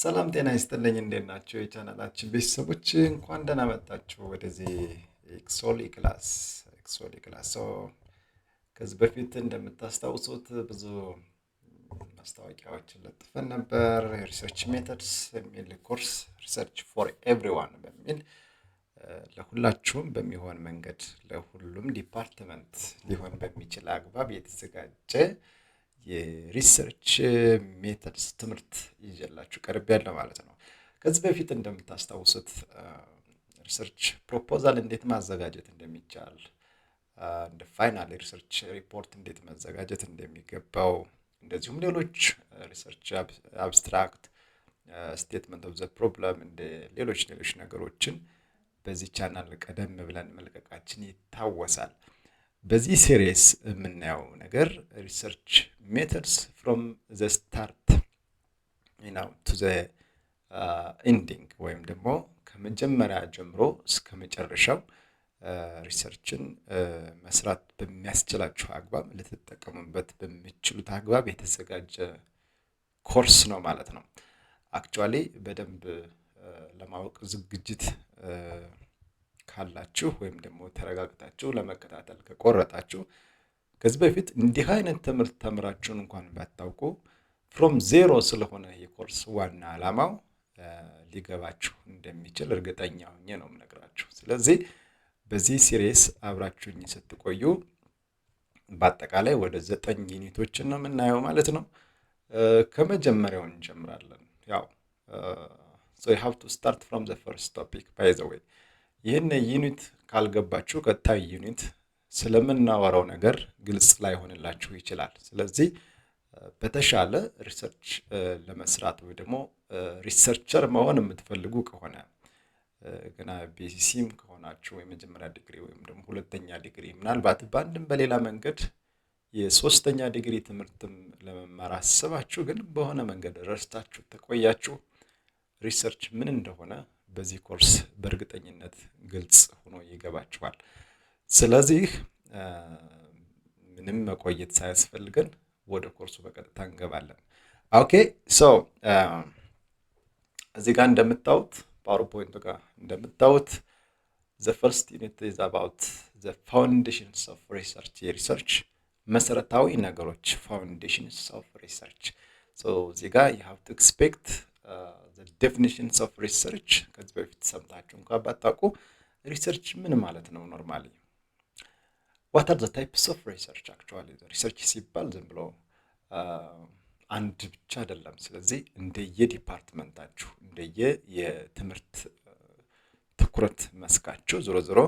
ሰላም ጤና ይስጥልኝ እንዴት ናችሁ? የቻናላችን ቤተሰቦች እንኳን ደህና መጣችሁ ወደዚህ ኤክሶሊ ክላስ። ከዚህ በፊት እንደምታስታውሱት ብዙ ማስታወቂያዎችን ለጥፈን ነበር። ሪሰርች ሜተድስ የሚል ኮርስ ሪሰርች ፎር ኤቭሪዋን በሚል ለሁላችሁም በሚሆን መንገድ ለሁሉም ዲፓርትመንት ሊሆን በሚችል አግባብ የተዘጋጀ የሪሰርች ሜተድስ ትምህርት ይዤላችሁ ቀርቤያለሁ ማለት ነው። ከዚህ በፊት እንደምታስታውሱት ሪሰርች ፕሮፖዛል እንዴት ማዘጋጀት እንደሚቻል፣ እንደ ፋይናል ሪሰርች ሪፖርት እንዴት ማዘጋጀት እንደሚገባው፣ እንደዚሁም ሌሎች ሪሰርች አብስትራክት፣ ስቴትመንት ኦፍ ዘ ፕሮብለም፣ እንደ ሌሎች ነገሮችን በዚህ ቻናል ቀደም ብለን መልቀቃችን ይታወሳል። በዚህ ሲሪስ የምናየው ነገር ሪሰርች ሜተድስ ፍሮም ዘ ስታርት ቱ ዘ ኢንዲንግ ወይም ደግሞ ከመጀመሪያ ጀምሮ እስከ መጨረሻው ሪሰርችን መስራት በሚያስችላችሁ አግባብ ልትጠቀሙበት በሚችሉት አግባብ የተዘጋጀ ኮርስ ነው ማለት ነው። አክቹዋሊ በደንብ ለማወቅ ዝግጅት ካላችሁ ወይም ደግሞ ተረጋግታችሁ ለመከታተል ከቆረጣችሁ ከዚህ በፊት እንዲህ አይነት ትምህርት ተምራችሁን እንኳን ባታውቁ ፍሮም ዜሮ ስለሆነ የኮርስ ዋና ዓላማው ሊገባችሁ እንደሚችል እርግጠኛ ሆኜ ነው የምነግራችሁ። ስለዚህ በዚህ ሲሪስ አብራችሁኝ ስትቆዩ በአጠቃላይ ወደ 9 ዩኒቶችን ነው የምናየው ማለት ነው። ከመጀመሪያው እንጀምራለን። ያው so you have to start from the first topic by the way። ይህን ዩኒት ካልገባችሁ ቀጣይ ዩኒት ስለምናወራው ነገር ግልጽ ላይሆንላችሁ ይችላል። ስለዚህ በተሻለ ሪሰርች ለመስራት ወይ ደግሞ ሪሰርቸር መሆን የምትፈልጉ ከሆነ ገና ቢሲሲም ከሆናችሁ የመጀመሪያ ዲግሪ ወይም ደግሞ ሁለተኛ ዲግሪ ምናልባት በአንድም በሌላ መንገድ የሶስተኛ ዲግሪ ትምህርትም ለመማር አስባችሁ ግን በሆነ መንገድ ረስታችሁ ተቆያችሁ ሪሰርች ምን እንደሆነ በዚህ ኮርስ በእርግጠኝነት ግልጽ ሆኖ ይገባችኋል። ስለዚህ ምንም መቆየት ሳያስፈልገን ወደ ኮርሱ በቀጥታ እንገባለን። ኦኬ ሶ እዚህ ጋር እንደምታዩት ፓወርፖይንት ጋር እንደምታዩት the first unit is about the foundations of research የሪሰርች መሰረታዊ ነገሮች foundations of research። so እዚህ ጋር you have to expect the definitions of research ከዚህ በፊት ሰምታችሁ እንኳን ባታውቁ ሪሰርች ምን ማለት ነው ኖርማሊ what are the types of research actually research ሲባል ዝም ብሎ አንድ ብቻ አይደለም። ስለዚህ እንደየ ዲፓርትመንታችሁ እንደየ የትምህርት ትኩረት መስካችሁ ዞሮ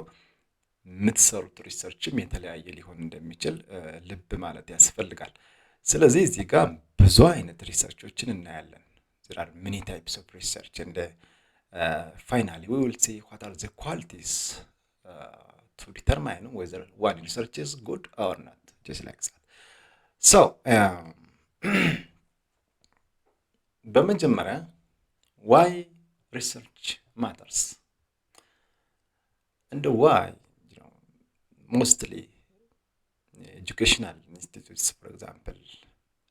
የምትሰሩት ሪሰርችም የተለያየ ሊሆን እንደሚችል ልብ ማለት ያስፈልጋል። ስለዚህ እዚህ ጋር ብዙ አይነት ሪሰርቾችን እናያለን። There are many types of research and finally we will see what are the qualities to determine whether one research is good or not, just like that. So በመጀመሪያ why research matters and why mostly educational institutes for example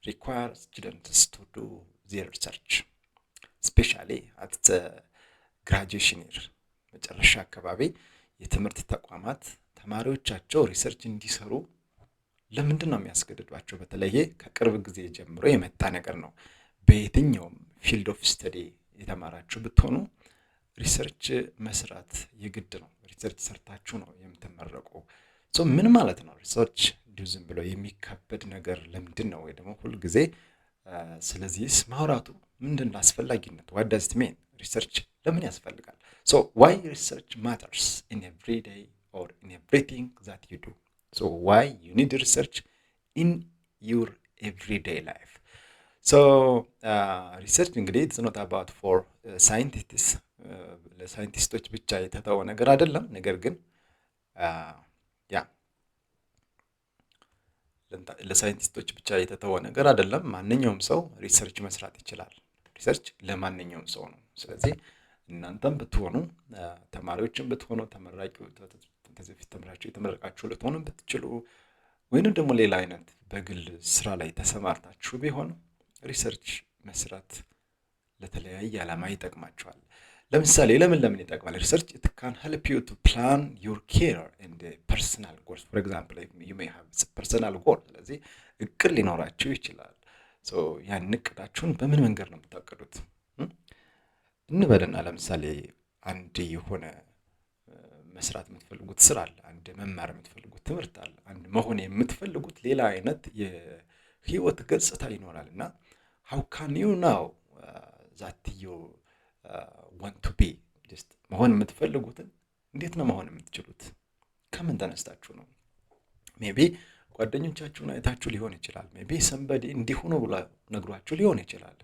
require students to do their research especially at the graduation year መጨረሻ አካባቢ የትምህርት ተቋማት ተማሪዎቻቸው ሪሰርች እንዲሰሩ ለምንድን ነው የሚያስገድዷቸው? በተለይ ከቅርብ ጊዜ ጀምሮ የመጣ ነገር ነው። በየትኛውም ፊልድ ኦፍ ስተዲ የተማራችሁ ብትሆኑ ሪሰርች መስራት የግድ ነው። ሪሰርች ሰርታችሁ ነው የምትመረቁ። ሶ ምን ማለት ነው ሪሰርች? እንዲሁ ዝም ብሎ የሚከበድ ነገር ለምንድን ነው ወይ ደግሞ ሁል ጊዜ ስለዚህ ማውራቱ ምንድን ነው አስፈላጊነቱ? what does it mean? ሪሰርች ለምን ያስፈልጋል? so why research matters in every day or in everything that you do. so why you need research in your everyday life. so research እንግዲህ it's not about for scientists ለሳይንቲስቶች ብቻ የተተወ ነገር አይደለም። ነገር ግን ለሳይንቲስቶች ብቻ የተተወ ነገር አይደለም። ማንኛውም ሰው ሪሰርች መስራት ይችላል። ሪሰርች ለማንኛውም ሰው ነው። ስለዚህ እናንተም ብትሆኑ ተማሪዎችም ብትሆኑ ከዚህ በፊት ተምራችሁ የተመረቃችሁ ልትሆኑ ብትችሉ ወይንም ደግሞ ሌላ አይነት በግል ስራ ላይ ተሰማርታችሁ ቢሆን ሪሰርች መስራት ለተለያየ ዓላማ ይጠቅማቸዋል። ለምሳሌ ለምን ይጠቅማል? ሪሰርች it can help you to plan your care and personal goals. For example, you may have personal goal. ስለዚህ እቅድ ሊኖራችሁ ይችላል። ያን እቅዳችሁን በምን መንገድ ነው የምታቅዱት? እንበልና ለምሳሌ አንድ የሆነ መስራት የምትፈልጉት ስራ አለ፣ አንድ መማር የምትፈልጉት ትምህርት አለ፣ አንድ መሆን የምትፈልጉት ሌላ አይነት የህይወት ገጽታ ይኖራል እና how can you know that you want to be? just መሆን የምትፈልጉትን እንዴት ነው መሆን የምትችሉት? ከምን ተነስታችሁ ነው? ሜቢ ጓደኞቻችሁን አይታችሁ ሊሆን ይችላል። ሜቢ somebody እንዲሁ ነው ብሎ ነግሯችሁ ሊሆን ይችላል።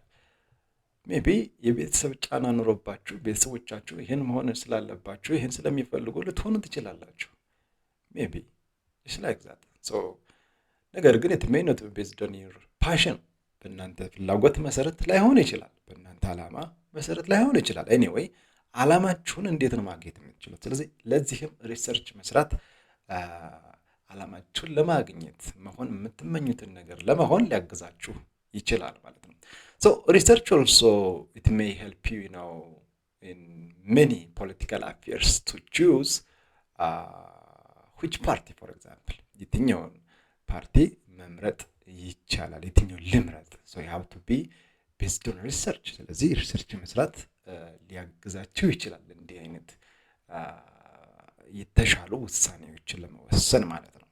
ሜቢ የቤተሰብ ጫና ኑሮባችሁ ቤተሰቦቻችሁ ይሄን መሆን ስላለባችሁ ይሄን ስለሚፈልጉ ልትሆኑ ትችላላችሁ። ሜቢ it's like that. ነገር ግን it may not be based on your passion. በእናንተ ፍላጎት መሰረት ላይሆን ይችላል። በእናንተ ዓላማ መሰረት ላይሆን ይችላል። ኤኒዌይ ዓላማችሁን እንዴት ነው ማግኘት የምትችሉት? ስለዚህ ለዚህም ሪሰርች መስራት ዓላማችሁን ለማግኘት መሆን የምትመኙትን ነገር ለመሆን ሊያግዛችሁ ይችላል ማለት ነው። research also it may help you, in many political affairs to choose which party, for example, የትኛውን ፓርቲ መምረጥ ይቻላል፣ የትኛውን ልምረጥ? you have to be based on research. ስለዚህ ሪሰርች መስራት ሊያግዛችሁ ይችላል እንዲህ አይነት የተሻሉ ውሳኔዎችን ለመወሰን ማለት ነው።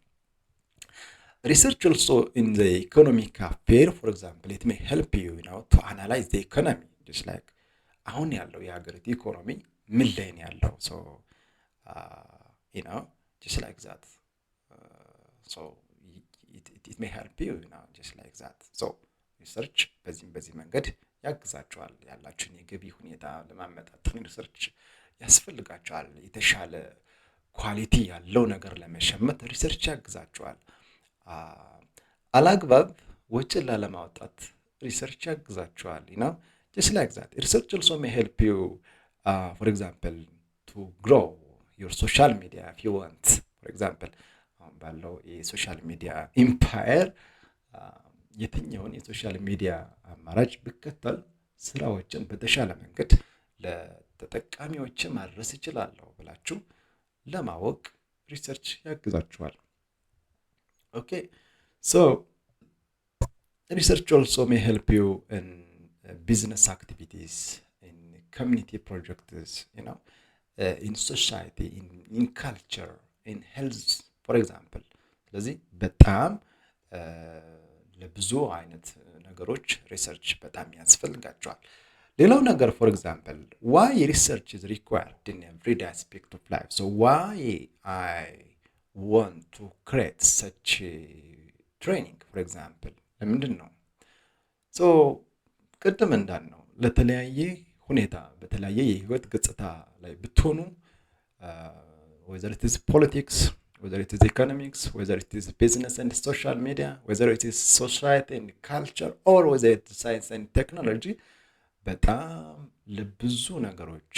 Research also in the economic affair, for example, it may help you, to analyze the economy, just like አሁን ያለው የሀገሪቱ ኢኮኖሚ ምን ላይ ነው ያለው? Just like that. It may help you, just like that. Research በዚህ መንገድ ያግዛችኋል። ያላችሁን የገቢ ሁኔታ ለማመጣጠን ሪሰርች ያስፈልጋችኋል። የተሻለ ኳሊቲ ያለው ነገር ለመሸመት ሪሰርች ያግዛችኋል። አላግባብ ወጪ ላለማውጣት ሪሰርች ያግዛችኋል። just like that. Research also may help you, for example, to grow your social media if you want. For example, ባለው የሶሻል ሚዲያ ኢምፓየር የትኛውን የሶሻል ሚዲያ አማራጭ ብከተል ስራዎችን በተሻለ መንገድ ለተጠቃሚዎች ማድረስ ይችላለሁ ብላችሁ ለማወቅ ሪሰርች ያግዛችኋል። Okay, so research also may help you in business activities, in community projects, in society, in culture, in health, for example. ስለዚህ በጣም ለብዙ አይነት ነገሮች ሪሰርች በጣም ያስፈልጋቸዋል። ሌላው ነገር for example, why research is required in everyday aspect of life. So why I want to create such a training, for example, ለምንድን ነው? ቅድም እንዳልነው ለተለያየ ሁኔታ በተለያየ የህይወት ገጽታ ላይ ብትሆኑ whether it is politics, whether it is economics, whether it is business and social media, whether it is society and culture, or whether it is science and technology, በጣም ለብዙ ነገሮች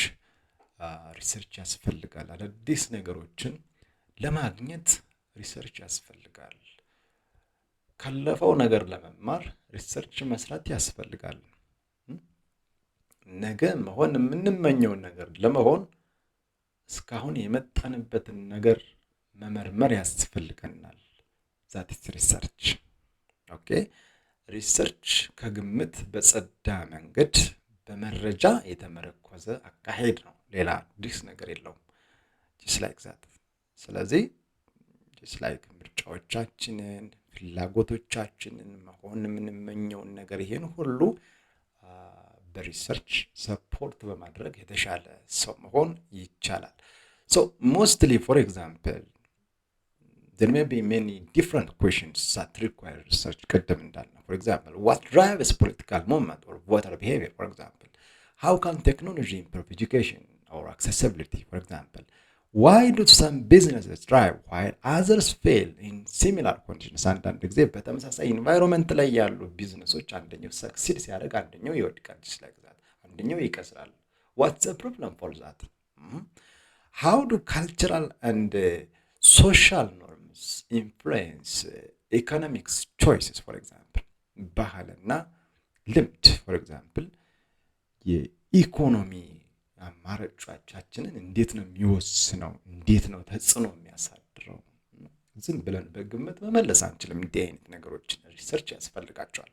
ሪሰርች ያስፈልጋል። አዳዲስ ነገሮችን ለማግኘት ሪሰርች ያስፈልጋል። ካለፈው ነገር ለመማር ሪሰርች መስራት ያስፈልጋል። ነገ መሆን የምንመኘውን ነገር ለመሆን እስካሁን የመጣንበትን ነገር መመርመር ያስፈልገናል። that is research. okay, ሪሰርች ከግምት በጸዳ መንገድ በመረጃ የተመረኮዘ አካሄድ ነው። ሌላ አዲስ ነገር የለውም። just like that. ስለዚህ just like ምርጫዎቻችንን ፍላጎቶቻችንን መሆን የምንመኘውን ነገር ይሄን ሁሉ በሪሰርች ሰፖርት በማድረግ የተሻለ ሰው መሆን ይቻላል። So mostly, for example, there may be many different questions that require research. For example, what drives political movement or voter behavior, for example? How can technology improve education or accessibility, for example? Why do some businesses thrive while others fail in similar conditions? አንዳንድ ጊዜ በተመሳሳይ ኢንቫይሮንመንት ላይ ያሉ ቢዝነሶች አንደኛው ሰክሲድ ሲያደርግ አንደኛው ይወድቃል። just like that. አንደኛው ይከስራል። What's the problem for that? How do cultural and social norms influence economic choices, for example? ባህልና ልምድ, for example, የኢኮኖሚ አማራጮቻችንን እንዴት ነው የሚወስነው? እንዴት ነው ተጽዕኖ የሚያሳድረው? ዝም ብለን በግምት መመለስ አንችልም። እንዲህ አይነት ነገሮችን ሪሰርች ያስፈልጋቸዋል።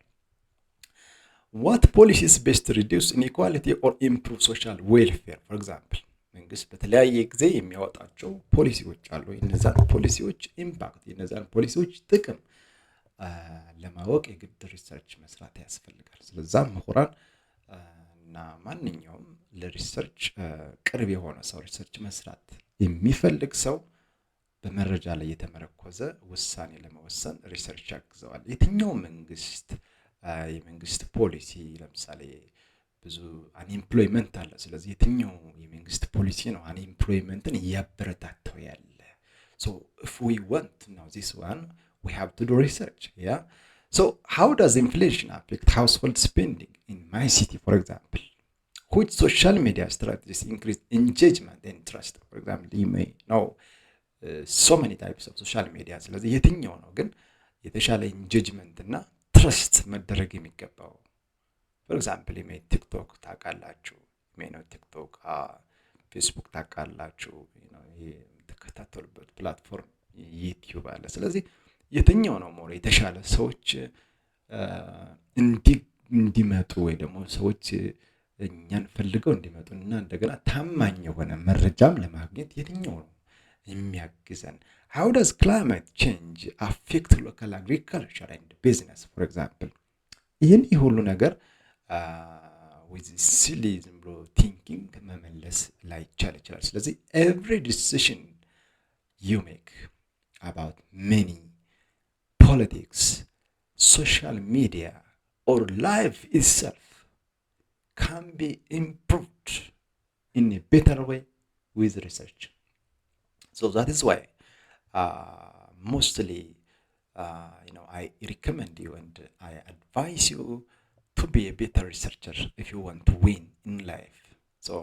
ዋት ፖሊሲስ ቤስት ሪዲዩስ ኢንኢኳሊቲ ኦር ኢምፕሩቭ ሶሻል ዌልፌር ፎር ኤግዛምፕል መንግስት በተለያየ ጊዜ የሚያወጣቸው ፖሊሲዎች አሉ። የነዛን ፖሊሲዎች ኢምፓክት የነዛን ፖሊሲዎች ጥቅም ለማወቅ የግድ ሪሰርች መስራት ያስፈልጋል። ስለዛም ምሁራን እና ማንኛውም ለሪሰርች ቅርብ የሆነ ሰው ሪሰርች መስራት የሚፈልግ ሰው በመረጃ ላይ የተመረኮዘ ውሳኔ ለመወሰን ሪሰርች ያግዘዋል። የትኛው የመንግስት ፖሊሲ ለምሳሌ ብዙ አንኤምፕሎይመንት አለ። ስለዚህ የትኛው የመንግስት ፖሊሲ ነው አንኤምፕሎይመንትን እያበረታተው ያለ? So if we want to know this one, we have to do research. Yeah. So how does inflation affect household spending in my city, for example? Which social media strategies increase engagement and trust? For example, you may know so many types of social media. ስለዚህ የትኛው ነው ግን የተሻለ ኢንጌጅመንት እና ትረስት መደረግ የሚገባው? For example, you may TikTok ታውቃላችሁ፣ ቲክቶክ፣ ፌስቡክ ታውቃላችሁ፣ የተከታተሉበት ፕላትፎርም ዩቲዩብ አለ። ስለዚህ የትኛው ነው ሞር የተሻለ ሰዎች እንዲመጡ ወይ ደግሞ ሰዎች እኛን ፈልገው እንዲመጡ እና እንደገና ታማኝ የሆነ መረጃም ለማግኘት የትኛው ነው የሚያግዘን? How does climate change affect local agriculture and business, for example? ይህን ሁሉ ነገር with silly ዝም ብሎ ቲንኪንግ መመለስ ላይቻል ይችላል። ስለዚህ every decision you make about money, politics, social media or life itself can be improved in a better way with research. So that is why mostly I recommend you and I advise you to be a better researcher if you want to win in life. So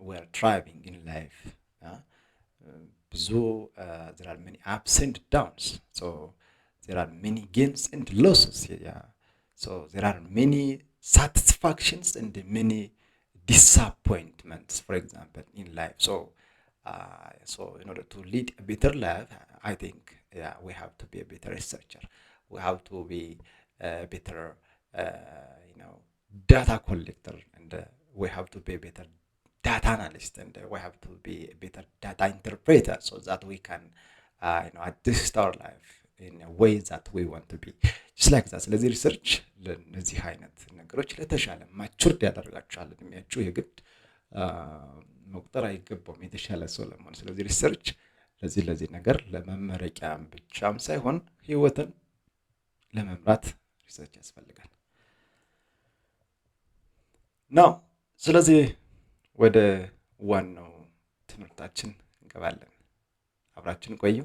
we are thriving in life. There are many ups and downs. So there are many gains and losses. Yeah. So there are many satisfactions and many disappointments, for example, in life. So in order to lead a better life, I think we have to be a better researcher. We have to be a better data collector, and we have to be a better data analyst, and we have to be a better data interpreter, so that we can adjust our life in a way that we want to be, just like that. ስለዚህ ሪሰርች ለነዚህ አይነት ነገሮች ለተሻለ ማቹርድ ያደርጋቸዋል። እድሜያችሁ የግድ መቁጠር አይገባውም የተሻለ ሰው ለመሆን። ስለዚህ ሪሰርች ለዚህ ነገር ለመመረቂያ ብቻም ሳይሆን ህይወትን ለመምራት ሪሰርች ያስፈልጋል ነው። ስለዚህ ወደ ዋናው ትምህርታችን እንገባለን። አብራችን ቆዩ።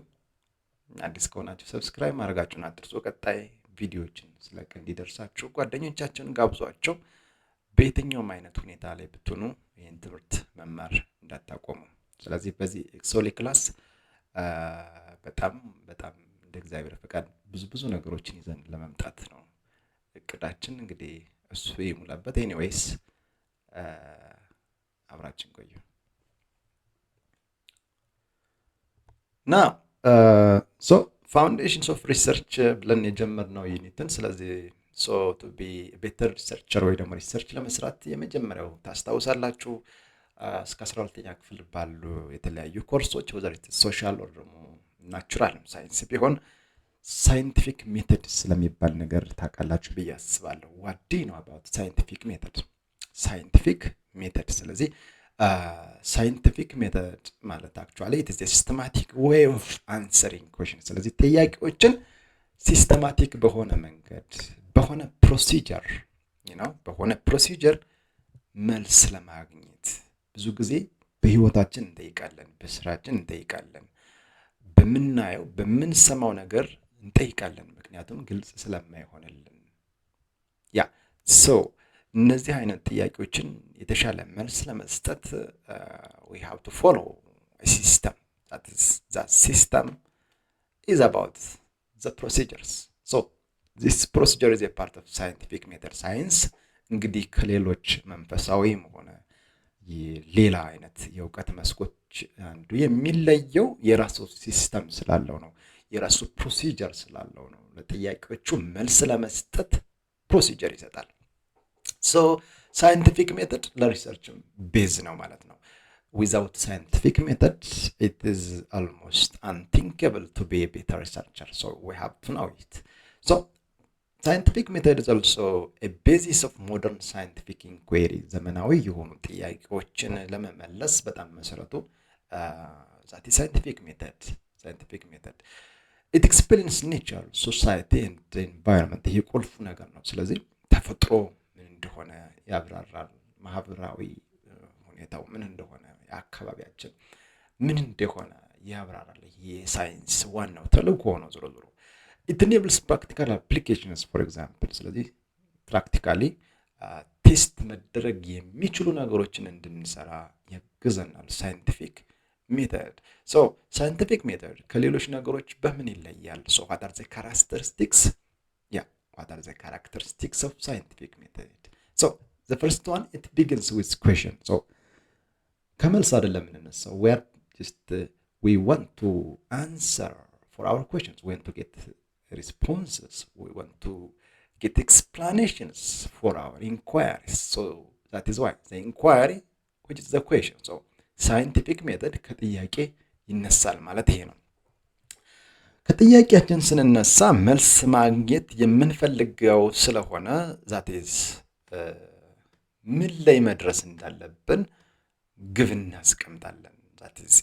አዲስ ከሆናችሁ ሰብስክራይብ ማድረጋችሁን አትርሱ። ቀጣይ ቪዲዮዎችን ስለቅ እንዲደርሳችሁ ጓደኞቻችሁን ጋብዟቸው። በየትኛውም አይነት ሁኔታ ላይ ብትሆኑ ይህን ትምህርት መማር እንዳታቆሙ። ስለዚህ በዚህ ኤክሶሊ ክላስ በጣም እንደ እግዚአብሔር ፈቃድ ብዙ ነገሮችን ይዘን ለመምጣት ነው እቅዳችን። እንግዲህ እሱ ይሙላበት። ኤኒዌይስ አብራችን ቆዩ። ሶ ፋውንዴሽንስ ኦፍ ሪሰርች ብለን የጀመርነው ዩኒትን። ስለዚህ ቱ ቢ ቤተር ሪሰርቸር ወይ ደግሞ ሪሰርች ለመስራት የመጀመሪያው ታስታውሳላችሁ እስከ 12ኛ ክፍል ባሉ የተለያዩ ኮርሶች ወዘሪት ሶሻል ኦር ደግሞ ናቹራል ሳይንስ ቢሆን ሳይንቲፊክ ሜተድ ስለሚባል ነገር ታውቃላችሁ ብዬ አስባለሁ። ዋዲ ነው አባውት ሳይንቲፊክ ሜተድ። ስለዚህ ሳይንቲፊክ ሜተድ ማለት አክቹአሊ ኢት ኢዝ ኤ ሲስተማቲክ ዌይ ኦፍ አንሰሪንግ ኩዌስችን። ስለዚህ ጥያቄዎችን ሲስተማቲክ በሆነ መንገድ በሆነ ፕሮሲጀር መልስ ለማግኘት ብዙ ጊዜ በህይወታችን እንጠይቃለን፣ በስራችን እንጠይቃለን፣ በምናየው በምንሰማው ነገር እንጠይቃለን። ምክንያቱም ግልጽ ስለማይሆንልን እነዚህ አይነት ጥያቄዎችን የተሻለ መልስ ለመስጠት we have to follow a system. That system is about the procedures. So this procedure is a part of scientific method. Science እንግዲህ ከሌሎች መንፈሳዊም ሆነ ሌላ አይነት የእውቀት መስኮች አንዱ የሚለየው የራሱ ሲስተም ስላለው ነው። የራሱ ፕሮሲጀር ስላለው ነው። ለጥያቄዎቹ መልስ ለመስጠት ፕሮሲጀር ይሰጣል። ሶ ሳይንቲፊክ ሜተድ ለሪሰርችም ቤዝ ነው ማለት ነው። Without scientific methods, it is almost unthinkable to be a better researcher. So we have to know it. So scientific method is also a basis of modern scientific inquiry. ዘመናዊ የሆኑ ጥያቄዎችን ለመመለስ በጣም መሰረቱ that is scientific method. Scientific method. It explains nature, society and the environment. ይሄ ቁልፍ ነገር ነው። ስለዚህ ተፈጥሮ ምን እንደሆነ ያብራራል። ማህበራዊ ሁኔታው ምን እንደሆነ የአካባቢያችን ምን እንደሆነ ያብራራል። የሳይንስ ዋናው ተልእኮ ነው ዞሮ ዞሮ። It enables practical applications, for example. ስለዚህ ፕራክቲካሊ ቴስት መደረግ የሚችሉ ነገሮችን እንድንሰራ ያግዘናል ሳይንቲፊክ ሜተድ። ሶ ሳይንቲፊክ ሜተድ ከሌሎች ነገሮች በምን ይለያል? ሶ what are the characteristics? Yeah, what are the characteristics of scientific method? So the first one, it begins with question. So ከመልስ አይደለም የምንነሳው። we want to answer for our questions. We want to get responses. We want to get explanations for our inquiries. So that is why the inquiry, which is the question. So scientific method ከጥያቄ ይነሳል ማለት ይሄ ነው። ከጥያቄያችን ስንነሳ መልስ ማግኘት የምንፈልገው ስለሆነ that is ምን ላይ መድረስ እንዳለብን ግብ እናስቀምጣለን። that is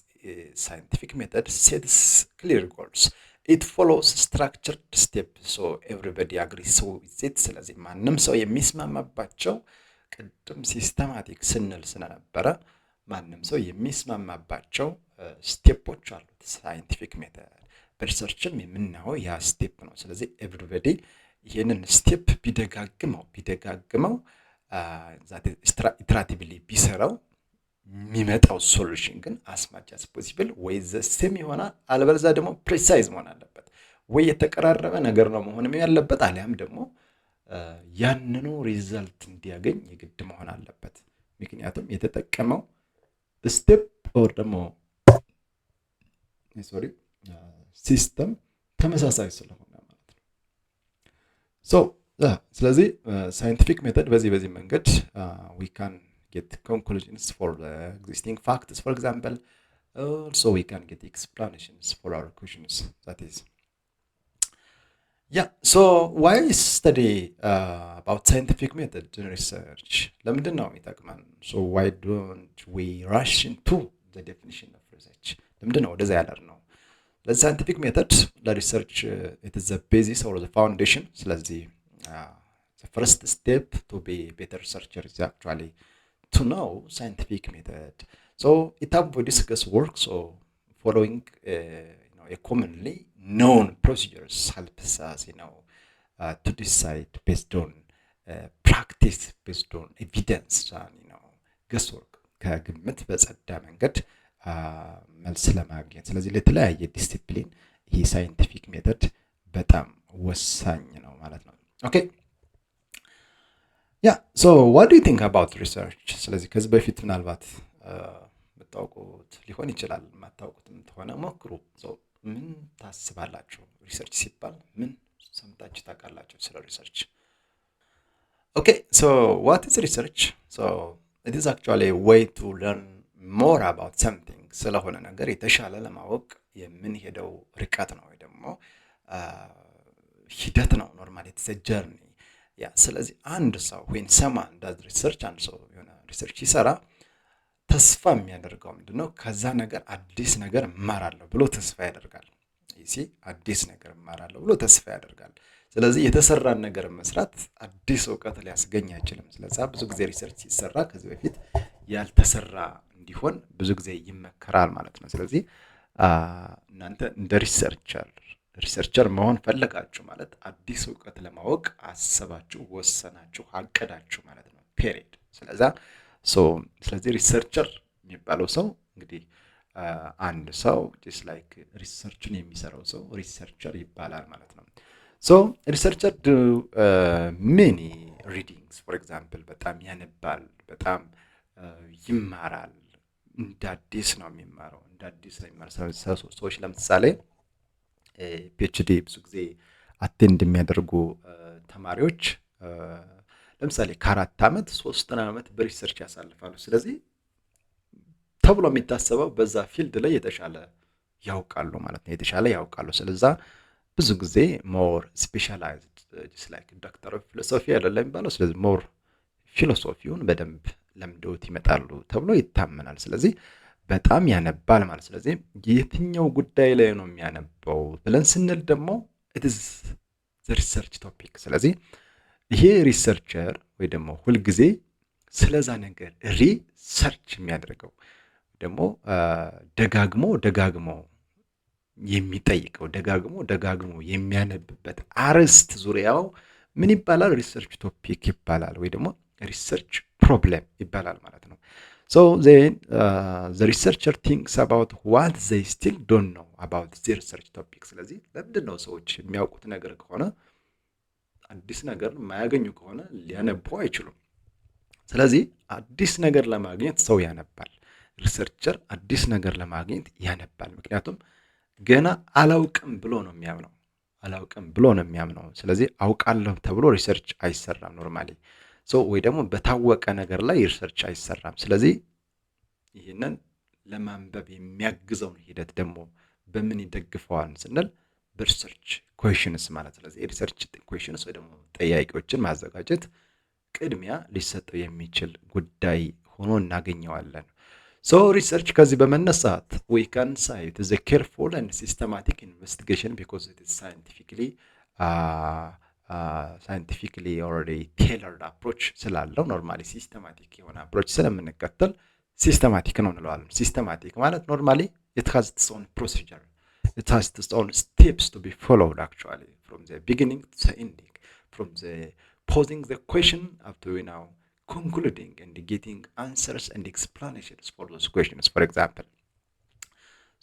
scientific method sets clear goals. It follows structured steps so everybody agrees with it. ስለዚህ ማንም ሰው የሚስማማባቸው ቅድም ሲስተማቲክ ስንል ስለነበረ ማንም ሰው የሚስማማባቸው ስቴፖች አሉት ሳይንቲፊክ ሜተድ። በሪሰርችም የምናየው ያ ስቴፕ ነው። ስለዚህ ኤቭሪባዲ ይህንን ስቴፕ ቢደጋግመው ኢትራቲቭሊ ቢሰራው የሚመጣው ሶሉሽን ግን አስማች አስ ፖሲብል ወይ ዘሴም ይሆናል፣ አለበለዚያ ደግሞ ፕሪሳይዝ መሆን አለበት። ወይ የተቀራረበ ነገር ነው መሆንም ያለበት፣ አሊያም ደግሞ ያንኑ ሪዛልት እንዲያገኝ የግድ መሆን አለበት። ምክንያቱም የተጠቀመው ስቴፕ ኦር ደግሞ ሲስተም ተመሳሳይ ስለሆነ ማለት ነው። ስለዚህ ሳይንቲፊክ ሜተድ በዚህ መንገድ we can get conclusions for the existing facts, for example. Also we can get explanations for our questions. That is, yeah. So why study about scientific method in research? ለምንድን ነው የሚጠቅመን? So why don't we rush into the definition of research? ለምንድን ነው ወደዛ ያለነው? The scientific method, the research, it is the basis or the foundation. ስለዚህ the first step to be a better researcher is actually to know scientific method. So it have we discuss work. So following a commonly known procedures helps us to decide based on practice, based on evidence, and guesswork ከግምት በጸዳ መንገድ መልስ ለማግኘት። ስለዚህ ለተለያየ ዲሲፕሊን ይህ ሳይንቲፊክ ሜተድ በጣም ወሳኝ ነው ማለት ነው። ኦኬ ያ ሶ what do you think about research? ስለዚህ ከዚህ በፊት ምናልባት የምታውቁት ሊሆን ይችላል፣ የማታውቁትም ተሆነ ሞክሩ። ምን ታስባላችሁ? ሪሰርች ሲባል ምን ሰምታችሁ ታውቃላችሁ ስለ ሪሰርች? ኦኬ ሶ what is research? So it is actually a way to learn more about something. ስለሆነ ነገር የተሻለ ለማወቅ የምንሄደው ርቀት ነው ወይ ደግሞ ሂደት ነው። ኖርማሊ it's a journey. ያ ስለዚህ አንድ ሰው when someone does research, አንድ ሰው የሆነ ሪሰርች ሲሰራ ተስፋ የሚያደርገው ምንድነው? ከዛ ነገር አዲስ ነገር እማራለሁ ብሎ ተስፋ ያደርጋል። አዲስ ነገር እማራለሁ ብሎ ተስፋ ያደርጋል። ስለዚህ የተሰራን ነገር መስራት አዲስ እውቀት ሊያስገኝ አይችልም። ስለዚህ ብዙ ጊዜ ሪሰርች ሲሰራ ከዚህ በፊት ያልተሰራ እንዲሆን ብዙ ጊዜ ይመከራል ማለት ነው። ስለዚህ እናንተ እንደ ሪሰርቸር መሆን ፈለጋችሁ ማለት አዲስ እውቀት ለማወቅ አሰባችሁ፣ ወሰናችሁ፣ አቀዳችሁ ማለት ነው። ፔሪድ። ስለዚህ ሪሰርቸር የሚባለው ሰው እንግዲህ አንድ ሰው just like ሪሰርችን የሚሰራው ሰው ሪሰርቸር ይባላል ማለት ነው። ሶ ሪሰርቸር ዱ ሜኒ ሪዲንግስ ፎር ኤግዛምፕል በጣም ያነባል፣ በጣም ይማራል። እንደ አዲስ ነው የሚማረው፣ እንደ አዲስ ነው የሚማረው። ሰዎች ለምሳሌ ፒኤችዲ ብዙ ጊዜ አቴንድ የሚያደርጉ ተማሪዎች ለምሳሌ ከ4 ዓመት 3 ዓመት በሪሰርች ያሳልፋሉ። ስለዚህ ተብሎ የሚታሰበው በዛ ፊልድ ላይ የተሻለ ያውቃሉ ማለት ነው፣ የተሻለ ያውቃሉ። ስለዛ ብዙ ጊዜ ሞር ስፔሻላይዝድ ላይክ ዶክተር ኦፍ ፊሎሶፊ አይደለም የሚባለው። ስለዚህ ሞር ፊሎሶፊውን በደንብ ለምደውት ይመጣሉ ተብሎ ይታመናል። ስለዚህ በጣም ያነባል ማለት። ስለዚህ የትኛው ጉዳይ ላይ ነው የሚያነበው ብለን ስንል ደግሞ ኢትዝ ዘ ሪሰርች ቶፒክ። ስለዚህ ይሄ ሪሰርቸር ወይ ደግሞ ሁልጊዜ ስለዛ ነገር ሪሰርች የሚያደርገው ደግሞ ደጋግሞ የሚጠይቀው ደጋግሞ የሚያነብበት አርዕስት ዙሪያው ምን ይባላል? ሪሰርች ቶፒክ ይባላል፣ ወይ ደግሞ ሪሰርች ፕሮብሌም ይባላል ማለት ነው። ሶ ዜን ዘ ሪሰርቸር ቲንክስ አባውት ዋት ዘይ ስቲል ዶንት ኖው አባውት ዘ ሪሰርች ቶፒክ። ስለዚህ ለምንድን ነው ሰዎች የሚያውቁት ነገር ከሆነ አዲስ ነገር የማያገኙ ከሆነ ሊያነቡ አይችሉም። ስለዚህ አዲስ ነገር ለማግኘት ሰው ያነባል። ሪሰርቸር አዲስ ነገር ለማግኘት ያነባል። ምክንያቱም ገና አላውቅም ብሎ ነው የሚያምነው። ስለዚህ አውቃለሁ ተብሎ ሪሰርች አይሰራም ኖርማሊ። ወይ ደግሞ በታወቀ ነገር ላይ ሪሰርች አይሰራም። ስለዚህ ይህንን ለማንበብ የሚያግዘውን ሂደት ደግሞ በምን ይደግፈዋል ስንል በሪሰርች ኩዌሽንስ ማለት። ስለዚህ የሪሰርች ኩዌሽንስ ወይ ደግሞ ጥያቄዎችን ማዘጋጀት ቅድሚያ ሊሰጠው የሚችል ጉዳይ ሆኖ እናገኘዋለን። ሶ ሪሰርች ከዚህ በመነሳት we can cite the careful and systematic investigation because it is scientifically already tailored approach ስላለው ኖርማሊ ሲስተማቲክ የሆነ አፕሮች ስለምንከተል ሲስተማቲክ ነው እንለዋለን። ሲስተማቲክ ማለት ኖርማሊ it has its own procedure, it has its own steps to be followed actually from the beginning to the ending, from the posing the question up to concluding and getting answers and explanations for those questions. For example,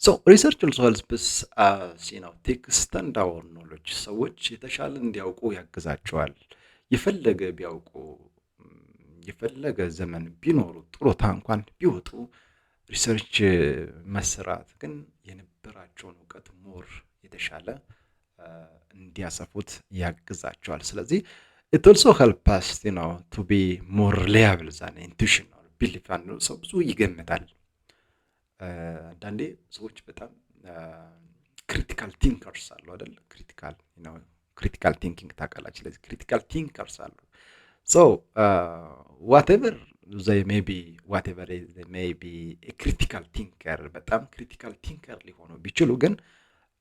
so research also helps us to extend our knowledge. ሰዎች የተሻለ እንዲያውቁ ያግዛቸዋል። የፈለገ ቢያውቁ የፈለገ ዘመን ቢኖሩ ጥሮታ እንኳን ቢወጡ ሪሰርች መስራት ግን የነበራቸውን እውቀት ሞር የተሻለ እንዲያሰፉት ያግዛቸዋል። ስለዚህ it also helps us to be more reliable than intuition or belief. አንዱ ሰው ብዙ ይገምታል። አንዳንዴ ሰዎች በጣም ክሪቲካል ቲንከርስ አሉ አይደል? ክሪቲካል ቲንኪንግ ታውቃላችሁ። ስለዚህ ክሪቲካል ቲንከርስ አሉ። so whatever they may be a critical thinker፣ በጣም ክሪቲካል ቲንከር ሊሆኑ ቢችሉ ግን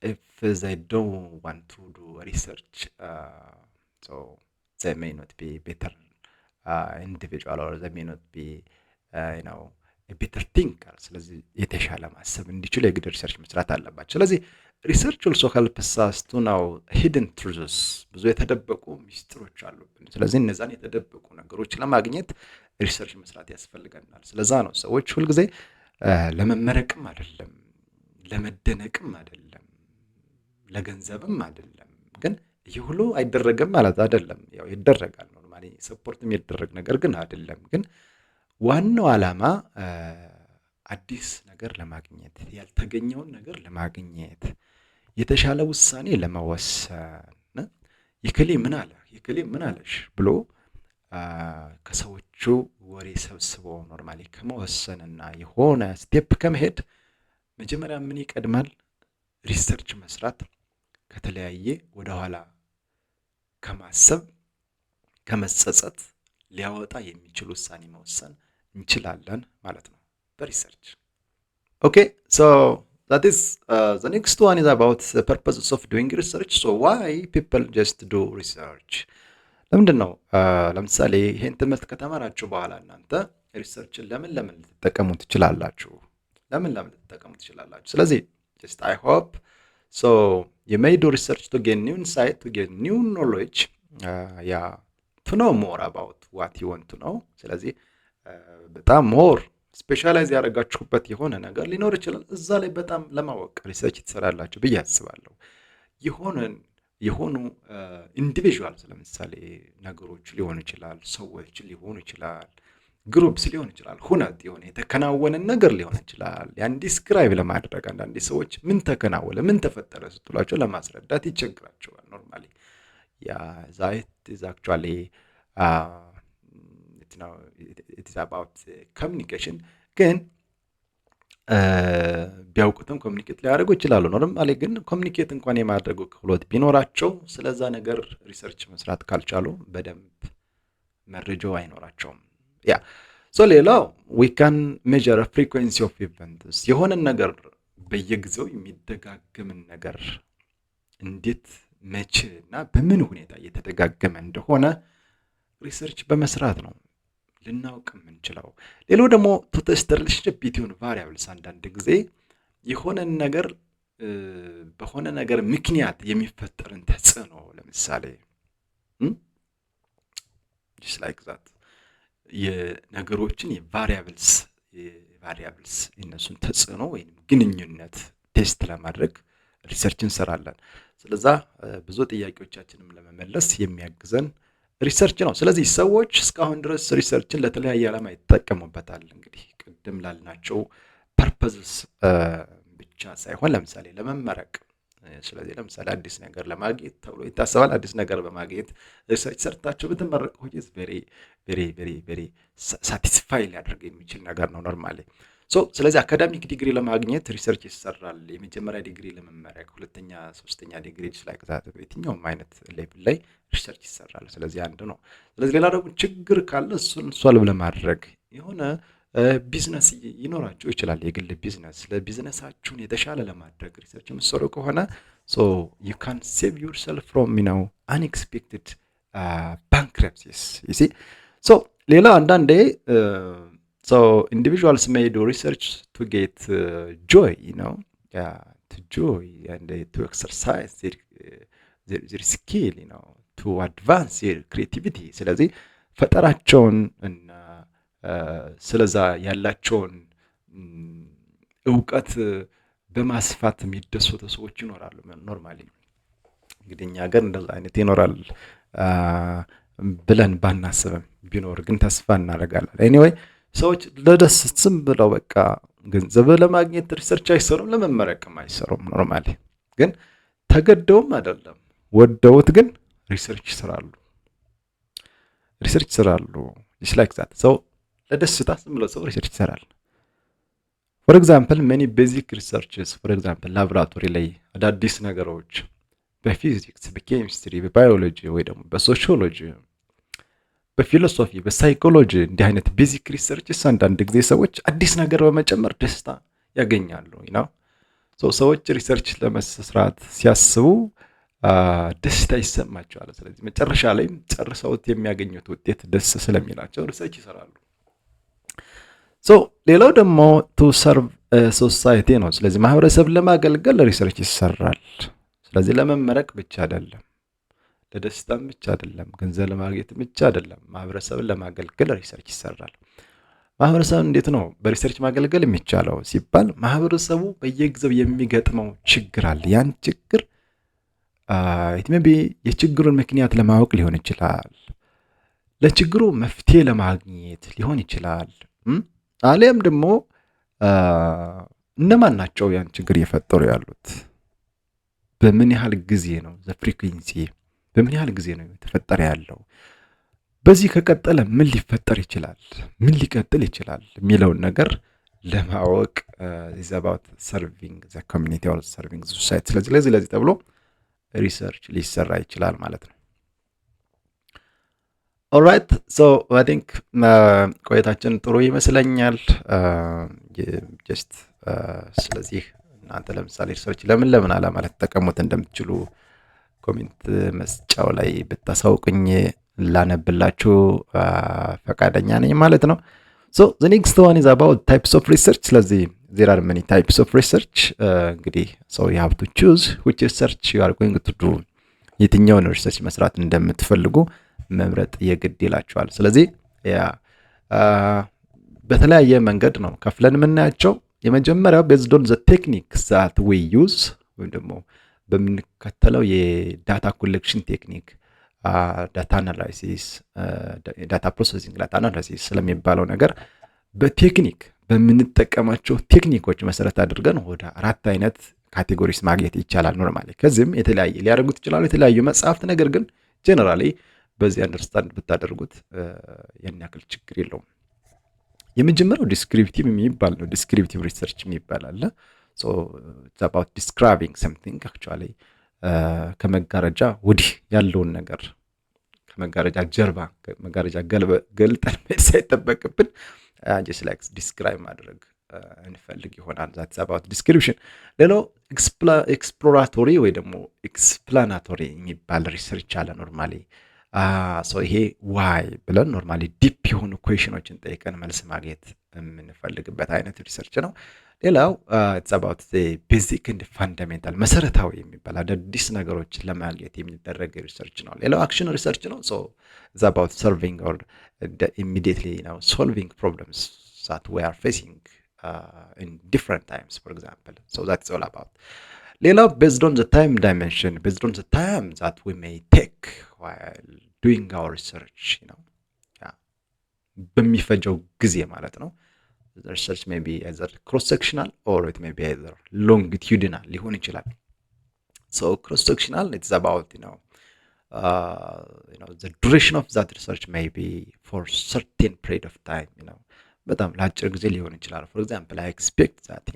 if they don't want to do research, so they may not be better individual, or they may not be a better thinker። ስለዚህ የተሻለ ማሰብ እንዲችሉ የግድ ሪሰርች መስራት አለባቸው። ስለዚህ ሪሰርች also helps us to know hidden truths፣ ብዙ የተደበቁ ሚስጥሮች አሉብን። ስለዚህ እነዛን የተደበቁ ነገሮች ለማግኘት ሪሰርች መስራት ያስፈልገናል። ስለዛ ነው ሰዎች ሁልጊዜ ለመመረቅም አይደለም፣ ለመደነቅም አይደለም፣ ለገንዘብም አይደለም። ግን ይህ ሁሉ አይደረግም ማለት አይደለም። ያው ይደረጋል፣ ኖርማሊ ሰፖርት የሚደረግ ነገር ግን አይደለም። ግን ዋናው ዓላማ አዲስ ነገር ለማግኘት፣ ያልተገኘውን ነገር ለማግኘት፣ የተሻለ ውሳኔ ለመወሰን ይክሌ ምን አለሽ ብሎ ከሰዎቹ ወሬ ሰብስቦ ኖርማሊ ከመወሰንና የሆነ ስቴፕ ከመሄድ መጀመሪያ ምን ይቀድማል? ሪሰርች መስራት፣ ከተለያየ ወደ ኋላ ከማሰብ ከመጸጸት ሊያወጣ የሚችል ውሳኔ መወሰን እንችላለን ማለት ነው በሪሰርች። ኦኬ ሶ that is the next one is about the purposes of doing research. So why people just do research? ለምንድን ነው ለምሳሌ ይሄን ትምህርት ከተማራችሁ በኋላ እናንተ ሪሰርችን ለምን ልትጠቀሙ ትችላላችሁ? ስለዚህ just I hope so you may do research to gain new insight, to gain new knowledge, to know more about what you want to know. ስለዚህ በጣም ሞር ስፔሻላይዝ ያደረጋችሁበት የሆነ ነገር ሊኖር ይችላል። እዛ ላይ በጣም ለማወቅ ሪሰርች ትሰራላችሁ ብዬ አስባለሁ። የሆነን የሆኑ ኢንዲቪዥዋልስ ለምሳሌ ነገሮች ሊሆኑ ይችላል፣ ሰዎች ሊሆኑ ይችላል፣ ግሩፕስ ሊሆን ይችላል፣ ሁነት የሆነ የተከናወነ ነገር ሊሆን ይችላል። ያን ዲስክራይብ ለማድረግ አንዳንድ ሰዎች ምን ተከናወነ ምን ተፈጠረ ስትሏቸው ለማስረዳት ይቸግራቸዋል። ኖርማሊ ያ ዛይት ኢዝ አክቹዋሊ ኢትስ አባውት ኮሚኒኬሽን ግን ቢያውቁትም ኮሚኒኬት ሊያደርጉ ይችላሉ። ኖርማሊ ግን ኮሚኒኬት እንኳን የማድረጉ ክህሎት ቢኖራቸው ስለዛ ነገር ሪሰርች መስራት ካልቻሉ በደንብ መረጃው አይኖራቸውም። ያ ሶ ሌላው we can measure a frequency of events የሆነ ነገር በየጊዜው የሚደጋገምን ነገር እንዴት መቼ እና በምን ሁኔታ እየተደጋገመ እንደሆነ ሪሰርች በመስራት ነው ልናውቅ የምንችለው። ሌላው ደግሞ to test the relationship between variables አንዳንድ ጊዜ የሆነ ነገር በሆነ ነገር ምክንያት የሚፈጠርን ተጽዕኖ ለምሳሌ just like that የነገሮችን የቫሪያብልስ እነሱን ተጽዕኖ ወይም ግንኙነት ቴስት ለማድረግ ሪሰርች እንሰራለን። ስለዛ ብዙ ጥያቄዎቻችንን ለመመለስ የሚያግዘን ሪሰርች ነው። ስለዚህ ሰዎች እስካሁን ድረስ ሪሰርችን ለተለያየ ዓላማ ይጠቀሙበታል። እንግዲህ ቅድም ላልናቸው ፐርፐዝስ ብቻ ሳይሆን ለምሳሌ ለመመረቅ፣ ስለዚህ ለምሳሌ አዲስ ነገር ለማግኘት ተብሎ ይታሰባል። አዲስ ነገር በማግኘት ሪሰርች ሰርታችሁ ብትመረቁ is very ሳቲስፋይ ሊያደርግ የሚችል ነገር ነው ኖርማሊ። ስለዚህ አካዳሚክ ዲግሪ ለማግኘት ሪሰርች ይሰራል። የመጀመሪያ ዲግሪ ለመመረቅ፣ ሁለተኛ ሶስተኛ ዲግሪ ላይ የትኛውም አይነት ሌቭል ላይ ሪሰርች ይሰራል። ስለዚህ አንድ ነው። ስለዚህ ሌላ ደግሞ ችግር ካለ እሱን ሶልቭ ለማድረግ የሆነ ቢዝነስ ይኖራችሁ ይችላል። የግል ቢዝነስ ለቢዝነሳችሁን የተሻለ ለማድረግ ሪሰርች የምትሰሩ ከሆነ so you can save yourself from unexpected bankruptcies you see. so ሌላ አንዳንዴ so individuals may do research to get joy to joy and to exercise their skill to advance their creativity ስለዚህ ፈጠራቸውን እና ስለዛ ያላቸውን ዕውቀት በማስፋት የሚደሰቱ ሰዎች ይኖራሉ። ኖርማሊ እንግዲህ እኛ ሀገር እንደዛ አይነት ይኖራል ብለን ባናስብም ቢኖር ግን ተስፋ እናደርጋለን። ኤኒዌይ ሰዎች ለደስታም ብለው በቃ ገንዘብ ለማግኘት ሪሰርች አይሰሩም፣ ለመመረቅም አይሰሩም። ኖርማሊ ግን ተገደውም አይደለም ወደውት ግን ሪሰርች ይሰራሉ። just like that. so ለደስታ ዝም ብሎ ሰው ሪሰርች ይሰራል። for example many basic researches for example ላብራቶሪ ላይ አዳዲስ ነገሮች በፊዚክስ፣ በኬሚስትሪ፣ በባዮሎጂ ወይ ደግሞ በሶሺዮሎጂ፣ በፊሎሶፊ፣ በሳይኮሎጂ እንዲህ አይነት ቤዚክ ሪሰርችስ አንዳንድ ጊዜ ሰዎች አዲስ ነገር በመጨመር ደስታ ያገኛሉ ሰዎች ሪሰርች ለመስራት ሲያስቡ ደስታ ይሰማቸዋል። ስለዚህ መጨረሻ ላይ ጨርሰውት የሚያገኙት ውጤት ደስ ስለሚላቸው ሪሰርች ይሰራሉ። ሌላው ደግሞ to serve society ነው። ስለዚህ ማህበረሰብ ለማገልገል ሪሰርች ይሰራል። ስለዚህ ለመመረቅ ብቻ አይደለም፣ ለደስታም ብቻ አይደለም፣ ገንዘብ ለማግኘት ብቻ አይደለም፣ ማህበረሰብን ለማገልገል ሪሰርች ይሰራል። ማህበረሰብ እንዴት ነው በሪሰርች ማገልገል የሚቻለው ሲባል ማህበረሰቡ በየጊዜው የሚገጥመው ችግር አለ። ያን ችግር የችግሩን ምክንያት ለማወቅ ሊሆን ይችላል፣ ለችግሩ መፍትሄ ለማግኘት ሊሆን ይችላል። አለም ደግሞ እነማን ናቸው ያን ችግር እየፈጠሩ ያሉት? በምን ያህል ጊዜ ነው ፍሪኩዌንሲ በምን ያህል ጊዜ ነው የተፈጠረ ያለው? በዚህ ከቀጠለ ምን ሊፈጠር ይችላል? ምን ሊቀጥል ይችላል? የሚለውን ነገር ለማወቅ is about serving the community or serving the society። ስለዚህ ተብሎ ሪሰርች ሊሰራ ይችላል ማለት ነው። alright so I think ቆይታችን ጥሩ ይመስለኛል። just ስለዚህ እናንተ ለምሳሌ ሪሰርች ለምን ዓላማ ልትጠቀሙት እንደምትችሉ ኮሜንት መስጫው ላይ ብታሳውቁኝ ላነብላችሁ ፈቃደኛ ነኝ ማለት ነው። so the next one is about types of research። ስለዚህ there are many types of research እንግዲህ so you have to choose which research you are going to do። የትኛውን ሪሰርች መስራት እንደምትፈልጉ መምረጥ የግድ ይላችኋል። ስለዚህ በተለያየ መንገድ ነው ከፍለን የምናያቸው። የመጀመሪያው based on the techniques that we use ወይ ደግሞ በምንከተለው የዳታ ኮሌክሽን ቴክኒክ ዳታ አናላይሲስ፣ ዳታ ፕሮሰሲንግ፣ ዳታ አናላይሲስ ስለሚባለው ነገር በቴክኒክ በምንጠቀማቸው ቴክኒኮች መሰረት አድርገን ወደ 4 አይነት ካቴጎሪስ ማግኘት ይቻላል ኖርማሊ። ከዚህም የተለያየ ሊያደርጉት ይችላሉ የተለያዩ መጽሐፍት። ነገር ግን ጀነራሊ በዚህ አንደርስታንድ ብታደርጉት ያን ያክል ችግር የለውም። የመጀመሪያው ዲስክሪፕቲቭ የሚባል ነው። ዲስክሪፕቲቭ ሪሰርች የሚባል አለ። ሶ ኢትስ አባውት ዲስክራይቢንግ ሰምቲንግ አክቹዋሊ ከመጋረጃ ወዲህ ያለውን ነገር ከመጋረጃ ጀርባ መጋረጃ ገልጠን መሄድ ሳይጠበቅብን ጀስት ላይክ ዲስክራይብ ማድረግ እንፈልግ ይሆናል። ዛትስ አባውት ዲስክሪፕሽን። ሌላው ኤክስፕሎራቶሪ ወይ ደግሞ ኤክስፕላናቶሪ የሚባል ሪሰርች አለ ኖርማሊ። ይሄ ዋይ ብለን ኖርማሊ ዲፕ የሆኑ ኩዌሽኖችን ጠይቀን መልስ ማግኘት የምንፈልግበት አይነት ሪሰርች ነው። ሌላው ኢትስ አባውት ቤዚክ ኤንድ ፋንዳሜንታል መሰረታዊ የሚባል አዳዲስ ነገሮችን ለማግኘት የሚደረግ ሪሰርች ነው። ሌላው አክሽን ሪሰርች ነው። ኢትስ አባውት ሶልቪንግ ኦር ኢሚዲየትሊ ሶልቪንግ ፕሮብለምስ ዛት ዊ አር ፌሲንግ in different times, for example. So that's all about. ሌላው based on the time dimension, based on the time that we may take while doing our research, በሚፈጀው ጊዜ ማለት ነው። The research may be either cross-sectional or it may be either longitudinal ሊሆን ይችላል። So cross-sectional, it's about, the duration of that research may be for certain period of time, በጣም ለአጭር ጊዜ ሊሆን ይችላል። ፎር ኤግዛምፕል አይ ኤክስፔክት ዛት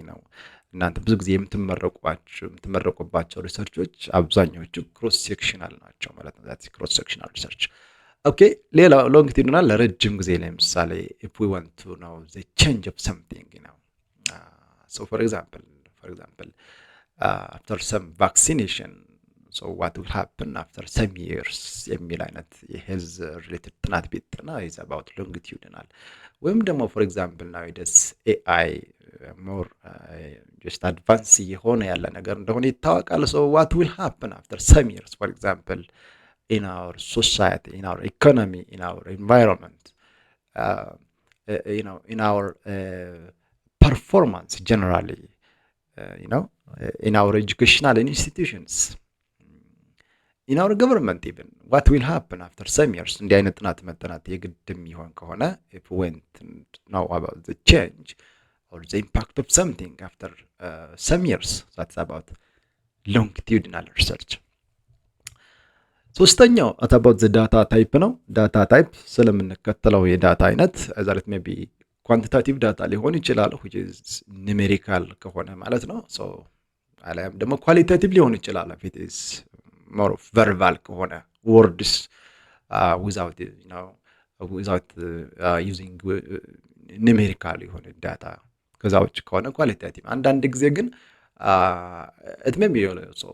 እናንተ ብዙ ጊዜ የምትመረቁባቸው ሪሰርቾች አብዛኛዎቹ ክሮስ ሴክሽናል ናቸው ማለት ነው። ዛት ክሮስ ሴክሽናል ሪሰርች። ኦኬ። ሌላ ሎንጊቲዩዲናል ለረጅም ጊዜ ለምሳሌ ኢፍ ዊ ዋንት ቱ ኖው ዘ ቼንጅ ኦፍ ሰምቲንግ ሶ ፎር ኤግዛምፕል አፍተር ሰም ቫክሲኔሽን ሶ ዋት ዊል ሃፕን አፍተር ሰም ይርስ የሚል አይነት የሄልዝ ሪሌትድ ጥናት ቢጠና ኢዝ አባውት ሎንጊቲዩዲናል። ወይም ደግሞ ፎር ኤግዛምፕል ናው ደስ ኤአይ ሞር ጀስት አድቫንስ የሆነ ያለ ነገር እንደሆነ ይታወቃል። ሶ ዋት ዊል ሃፕን አፍተር ሰም ይርስ ፎር ኤግዛምፕል ኢን አወር ሶሳይቲ፣ ኢን አወር ኢኮኖሚ፣ ኢን አወር ኤንቫይሮንመንት፣ ኢን አወር ፐርፎርማንስ ጀነራሊ፣ ኢን አወር ኤጁኬሽናል ኢንስቲትዩሽንስ፣ ኢን አወር ገቨርንመንት ኢቭን ዋት ዊል ሃፕን አፍተር ሰም ይርስ። እንዲህ አይነት ጥናት መጠናት የግድ የሚሆን ከሆነ ኢፍ ዌንት ናው አባውት ዘ ቼንጅ ኦር ዘ ኢምፓክት ኦፍ ሰምቲንግ አፍተር ሰም ይርስ ዛትስ አባውት ሎንጊቲዩዲናል ሪሰርች። ሶስተኛው አባውት ዘ ዳታ ታይፕ ነው። ዳታ ታይፕ ስለምንከተለው የዳታ አይነት ዛሬት ሜይ ቢ ኳንቲታቲቭ ዳታ ሊሆን ይችላል which is ኒሜሪካል ከሆነ ማለት ነው። ሶ አላም ደግሞ ኳሊታቲቭ ሊሆን ይችላል if it is more of verbal ከሆነ words without using numerical የሆነ ዳታ ከዛ ውጭ ከሆነ ኳሊታቲቭ። አንዳንድ ጊዜ ግን it may be also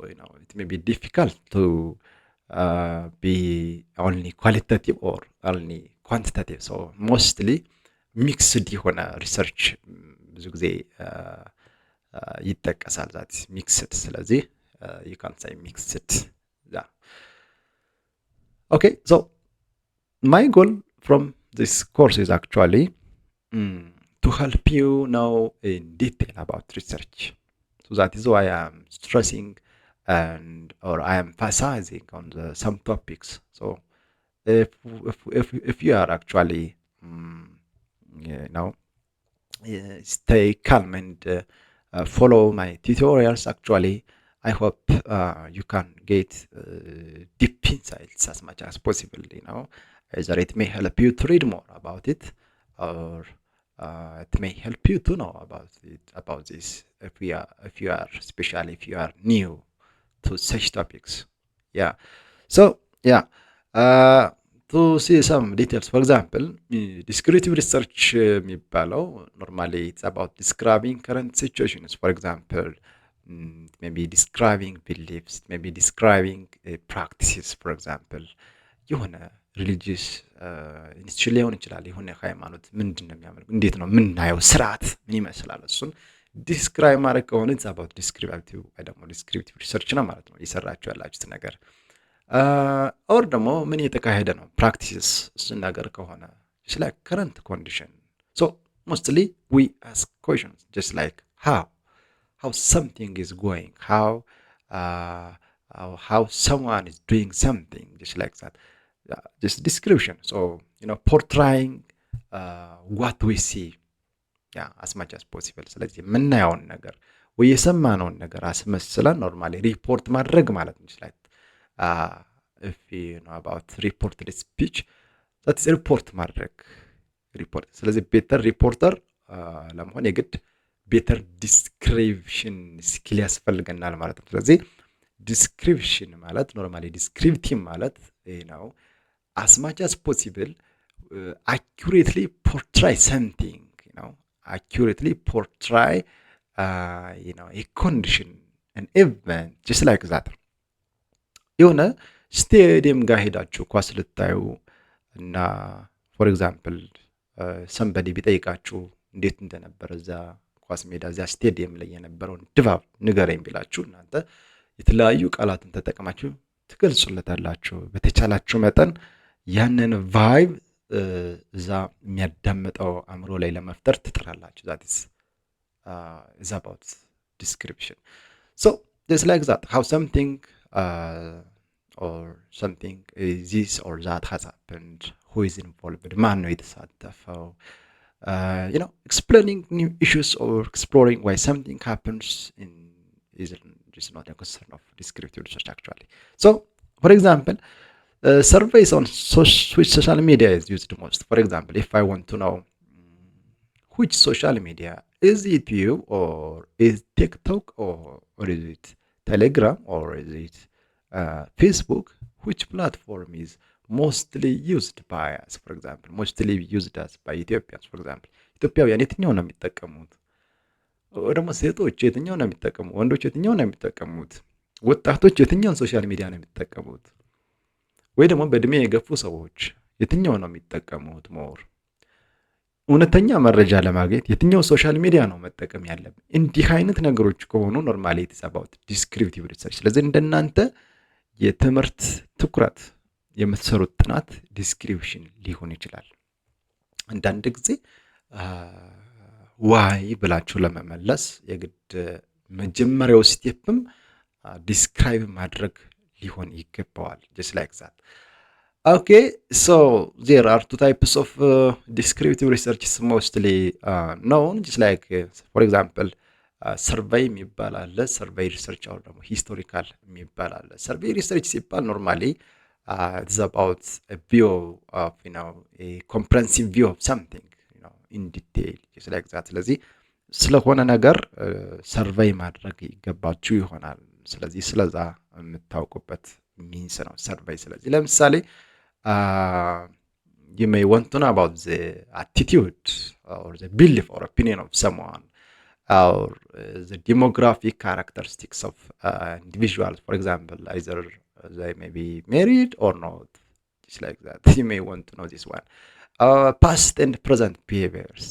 it may be difficult to be only qualitative or only quantitative. so mostly mixed የሆነ ሪሰርች ብዙ ጊዜ ይጠቀሳል ዛት mixed። ስለዚህ you can say mixed. Okay, so my goal from this course is actually to help you know in detail about research. So that is why I am stressing or I am emphasizing on some topics. So if you are actually stay calm and follow my tutorials, actually I hope you can get deep insights as much as possible, either it may help you to read more about it or it may help you to know about this if you are especially if you are new to such topics. To see some details, for example, descriptive research የሚባለው normally it's about describing current situations. For example, it may be describing beliefs, it may be describing practices. For example, የሆነ ሪሊጂየስ ኢንስቲትዩሽን ሊሆን ይችላል። የሆነ ሃይማኖት ምንድን ነው የሚያመልክ፣ እንዴት ነው ምናየው፣ ስርዓት ምን ይመስላል፣ እሱን ዲስክራይብ ማድረግ ከሆነ it's about descriptive ወይ ደግሞ descriptive research ነው ማለት ነው እየሰራችሁ ያላችሁት ነገር። ኦር ደግሞ ምን እየተካሄደ ነው ፕራክቲስስ፣ እሱን ነገር ከሆነ just like current condition. So mostly we ask questions just like how something is going, how how someone is doing something, just like that. Just description. So, portraying what we see, as much as possible. ስለዚህ የምናየውን ነገር ወይ የሰማነውን ነገር አስመስለን ኖርማሊ ሪፖርት ማድረግ ማለት እንችላለን። if you know about reported speech, that is ሪፖርት ማድረግ ሪፖርት። ስለዚህ ቤተር ሪፖርተር ለመሆን የግድ ቤተር ዲስክሪፕሽን ስኪል ያስፈልገናል ማለት ነው። ስለዚህ ዲስክሪፕሽን ማለት ኖርማሊ ዲስክሪፕቲቭ ማለት ነው as much as possible accurately portray something, accurately portray a condition, an event, just like that. የሆነ ስቴዲየም ጋር ሄዳችሁ ኳስ ልታዩ እና ፎር ኤግዛምፕል ሰምበዲ ቢጠይቃችሁ እንዴት እንደነበረ እዛ ኳስ ሜዳ እዛ ስቴዲየም ላይ የነበረውን ድባብ ንገረኝ ቢላችሁ እናንተ የተለያዩ ቃላትን ተጠቅማችሁ ትገልጹለታላችሁ። በተቻላችሁ መጠን ያንን ቫይብ እዛ የሚያዳምጠው አእምሮ ላይ ለመፍጠር ትጥራላችሁ። that is about description. So just like that, how something or something this or that has happened, who is involved, ማን ነው የተሳተፈው, explaining new issues or exploring why something happens is not a concern of descriptive research actually. So for example, surveys on which social media is used most. For example, if I want to know which social media, is it YouTube or is TikTok or is it Telegram or is it Facebook, which platform is mostly used by us? For example, mostly used as by Ethiopians. For example, ኢትዮጵያውያን የትኛው ነው የሚጠቀሙት? ደግሞ ሴቶች የትኛው ነው የሚጠቀሙት? ወንዶች የትኛው ነው የሚጠቀሙት? ወጣቶች የትኛውን ሶሻል ሚዲያ ነው የሚጠቀሙት? ወይ ደግሞ በእድሜ የገፉ ሰዎች የትኛው ነው የሚጠቀሙት? ሞር እውነተኛ መረጃ ለማግኘት የትኛው ሶሻል ሚዲያ ነው መጠቀም ያለብን? እንዲህ አይነት ነገሮች ከሆኑ ኖርማሊ ኢትስ አባውት ዲስክሪፕቲቭ ሪሰርች። ስለዚህ እንደናንተ የትምህርት ትኩረት የምትሰሩት ጥናት ዲስክሪፕሽን ሊሆን ይችላል። አንዳንድ ጊዜ ዋይ ብላችሁ ለመመለስ የግድ መጀመሪያው ስቴፕም ዲስክራይብ ማድረግ ሊሆን ይገባዋል። just like that. Okay, so there are two types of descriptive research is mostly known, just like for example survey የሚባል አለ፣ survey research or ደግሞ historical የሚባል አለ። survey research ሲባል normally it's about a view of a comprehensive view of something, in detail, just like that. ስለዚህ ስለሆነ ነገር ሰርቬይ ማድረግ ይገባችሁ ይሆናል። ስለዚህ ስለዛ የምታውቁበት ሚንስ ነው ሰርቬይ። ስለዚህ ለምሳሌ you may want to know about the attitude or the belief or opinion of someone or the demographic characteristics of individuals. For example, either they may be married or not, just like that. You may want to know this one. Past and present behaviors.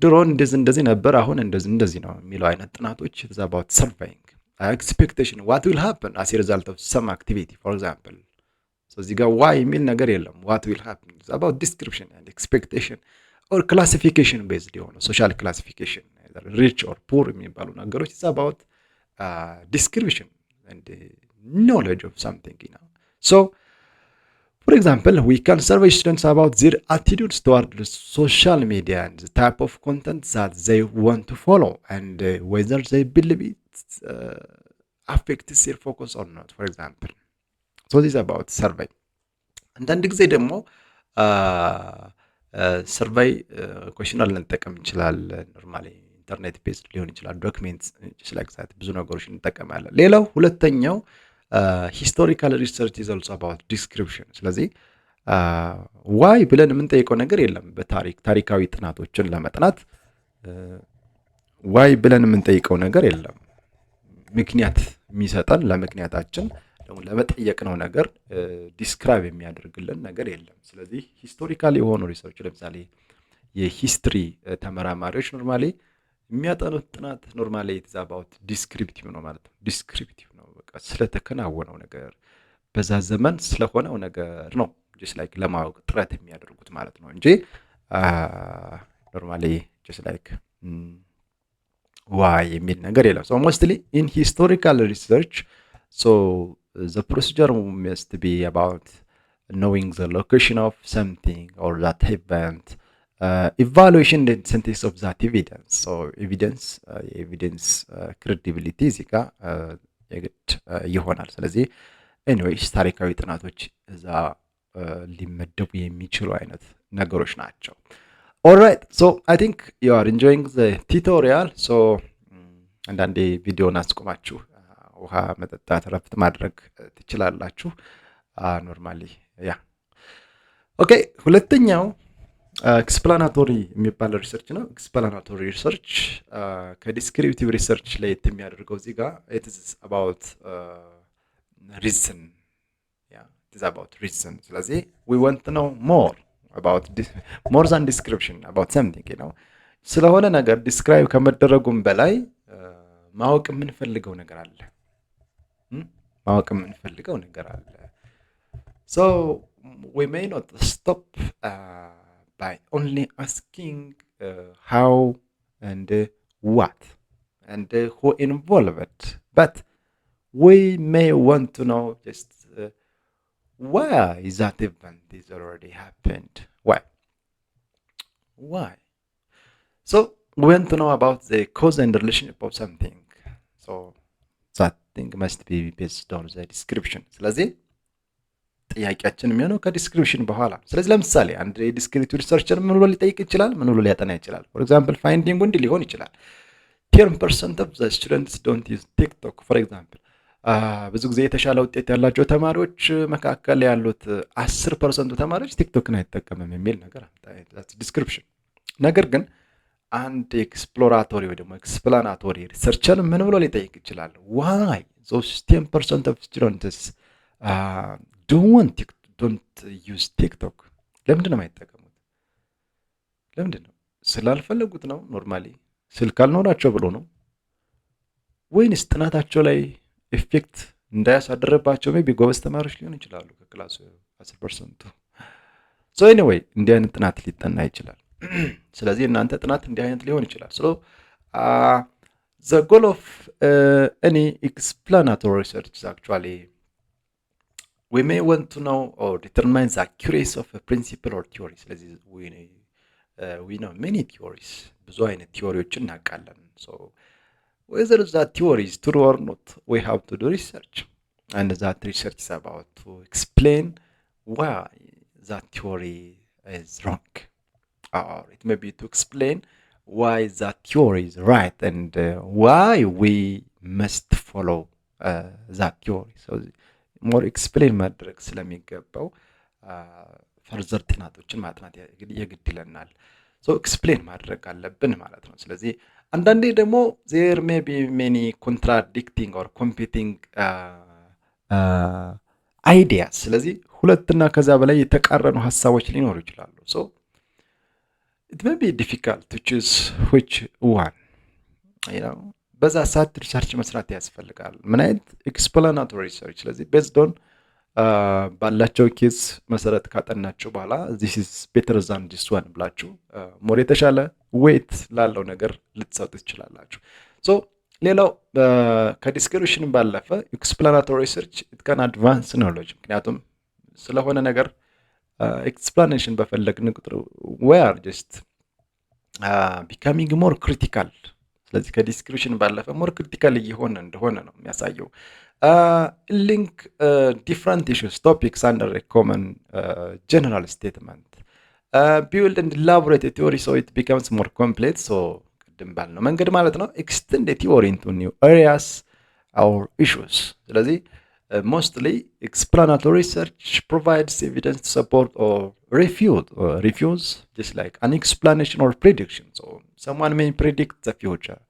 ድሮ እንደዚህ ነበር አሁን እንደዚህ ነው የሚለው አይነት ጥናቶች is about surveying. Expectation, what will happen as a result of some activity, for example. So እዚህ ጋር why የሚል ነገር የለም። what will happen is about description and expectation or classification based የሆነ social classification, either rich or poor የሚባሉ ነገሮች is about description and knowledge of something, So for example, we can survey students about their attitudes toward the social media and the type of content that they want to follow and whether they believe it affects their focus or not, for example. So this is about survey. አንዳንድ ጊዜ ደግሞ ሰርቬይ ኩዌሽነር ልንጠቀም እንችላለን። ኖርማሊ ኢንተርኔት ቤዝድ ሊሆን ይችላል። ዶክሜንትስ like that ብዙ ነገሮች እንጠቀማለን። ሌላው ሁለተኛው ሂስቶሪካል ሪሰርች is also about description። ስለዚህ ዋይ ብለን የምንጠይቀው ነገር የለም። ታሪካዊ ጥናቶችን ለመጥናት ዋይ ብለን የምንጠይቀው ነገር የለም። ምክንያት የሚሰጠን ለምክንያታችን ለመጠየቅነው ነገር ዲስክራይብ የሚያደርግልን ነገር የለም። ስለዚህ ሂስቶሪካል የሆኑ ሪሰርች ለምሳሌ የሂስትሪ ተመራማሪዎች ኖርማሊ የሚያጠኑት ጥናት ኖርማሊ it's about ዲስክሪፕቲቭ ነው ማለት ነው። ዲስክሪፕቲቭ ነው፣ በቃ ስለተከናወነው ነገር በዛ ዘመን ስለሆነው ነገር ነው just like ለማወቅ ጥረት የሚያደርጉት ማለት ነው እንጂ ኖርማሊ just like ዋይ የሚል ነገር የለም። ሶ ሞስትሊ ኢን ሂስቶሪካል ሪሰርች ሶ ዘ ፕሮሲጀር መስት ቢ አባውት knowing the location of something or that event, evaluation and synthesis of that evidence. So evidence credibility እዚህ ጋር የግድ ይሆናል። ስለዚህ ኤኒዌይስ ታሪካዊ ጥናቶች እዛ ሊመደቡ የሚችሉ አይነት ነገሮች ናቸው። ኦልራይት ሶ አይ ቲንክ ዩ አር ኢንጆይንግ ዘ ቱቶሪያል። ሶ አንዳንዴ ቪዲዮን አስቆማችሁ ውሃ መጠጣት ረፍት ማድረግ ትችላላችሁ። ኖርማሊ ያ ኦኬ። ሁለተኛው ኤክስፕላናቶሪ የሚባል ሪሰርች ነው። ኤክስፕላናቶሪ ሪሰርች ከዲስክሪፕቲቭ ሪሰርች ለየት የሚያደርገው እዚህ ጋር ኢት ኢዝ አባውት ሪዝን ኢት ኢዝ አባውት ሪዝን። ስለዚህ ዊ ዋንት ኖ ሞር about more than description about something, you know, ስለሆነ ነገር ዲስክራይብ ከመደረጉም በላይ ማወቅ የምንፈልገው ነገር አለ። ማወቅ የምንፈልገው ነገር አለ። so we may not stop by only asking how and what and who involved, but we may want to know just why is that event is already happened? Why? So we want to know about the cause and relationship of something. So that thing must be based on the description. ስለዚህ ጥያቄያችን የሚሆነው ከዲስክሪፕሽን በኋላ። ስለዚህ ለምሳሌ አንድ የዲስክሪፕቲቭ ሪሰርቸር ምን ብሎ ሊጠይቅ ይችላል? ምን ብሎ ሊያጠና ይችላል? ፎር ኤግዛምፕል ፋይንዲንግ እንዲህ ሊሆን ይችላል 10% of the students don't use TikTok for example. ብዙ ጊዜ የተሻለ ውጤት ያላቸው ተማሪዎች መካከል ያሉት 10% ተማሪዎች ቲክቶክን አይጠቀምም የሚል ነገር ዲስክሪፕሽን። ነገር ግን አንድ ኤክስፕሎራቶሪ ወይ ደግሞ ኤክስፕላናቶሪ ሪሰርቸር ምን ብሎ ሊጠይቅ ይችላል? ዋይ ዞስ 10% of students don't use ቲክቶክ። ለምንድን ነው የማይጠቀሙት? ለምንድን ነው? ስላልፈለጉት ነው? ኖርማሊ ስልክ አልኖራቸው ብሎ ነው? ወይንስ ጥናታቸው ላይ ኢፌክት እንዳያሳደረባቸው ሜቢ ጎበዝ ተማሪዎች ሊሆን ይችላሉ ከክላሱ 10%። ሶ ኤኒዌይ እንዲህ አይነት ጥናት ሊጠና ይችላል። ስለዚህ እናንተ ጥናት እንዲህ አይነት ሊሆን ይችላል። ሶ the goal of any explanatory research is actually we may want to know or determine the accuracy of a principle or theory. ስለዚህ we know many theories ብዙ አይነት ቲዮሪዎችን እናውቃለን። so whether that theory is true or not, we have to do research. And that research is about to explain why that theory is wrong. Or it may be to explain why that theory is right and why we must follow that theory. So more explain ማድረግ ስለሚገባው ፈርዘር ጥናቶችን ማጥናት የግድ ይለናል። ሶ ኤክስፕሌን ማድረግ አለብን ማለት ነው። ስለዚህ አንዳንዴ ደግሞ there may be many contradicting or competing ideas። ስለዚህ ሁለትና ከዛ በላይ የተቃረኑ ሀሳቦች ሊኖሩ ይችላሉ። so it may be difficult to choose which one, you know። በዛ ሰዓት ሪሰርች መስራት ያስፈልጋል። ምን አይነት ኤክስፕላናቶሪ ሪሰርች። ስለዚህ based on ባላቸው ኬዝ መሰረት ካጠናችሁ በኋላ this is better than this one ብላችሁ ሞር የተሻለ ዌይት ላለው ነገር ልትሰጡ ትችላላችሁ። ሶ ሌላው ከዲስክሪፕሽን ባለፈ ኤክስፕላናቶሪ ሪሰርች it can advance knowledge። ምክንያቱም ስለሆነ ነገር ኤክስፕላኔሽን በፈለግን ቁጥር we are just becoming more critical። ስለዚህ ከዲስክሪፕሽን ባለፈ ሞር ክሪቲካል እየሆነ እንደሆነ ነው የሚያሳየው። link different issues topics under a common general statement, build and elaborate a theory so it becomes more complete. so ቅድም ባልነው መንገድ ማለት ነው extend the theory into new areas or issues። ስለዚህ mostly explanatory research provides evidence to support or refuse just like an explanation or prediction. so someone may predict the future,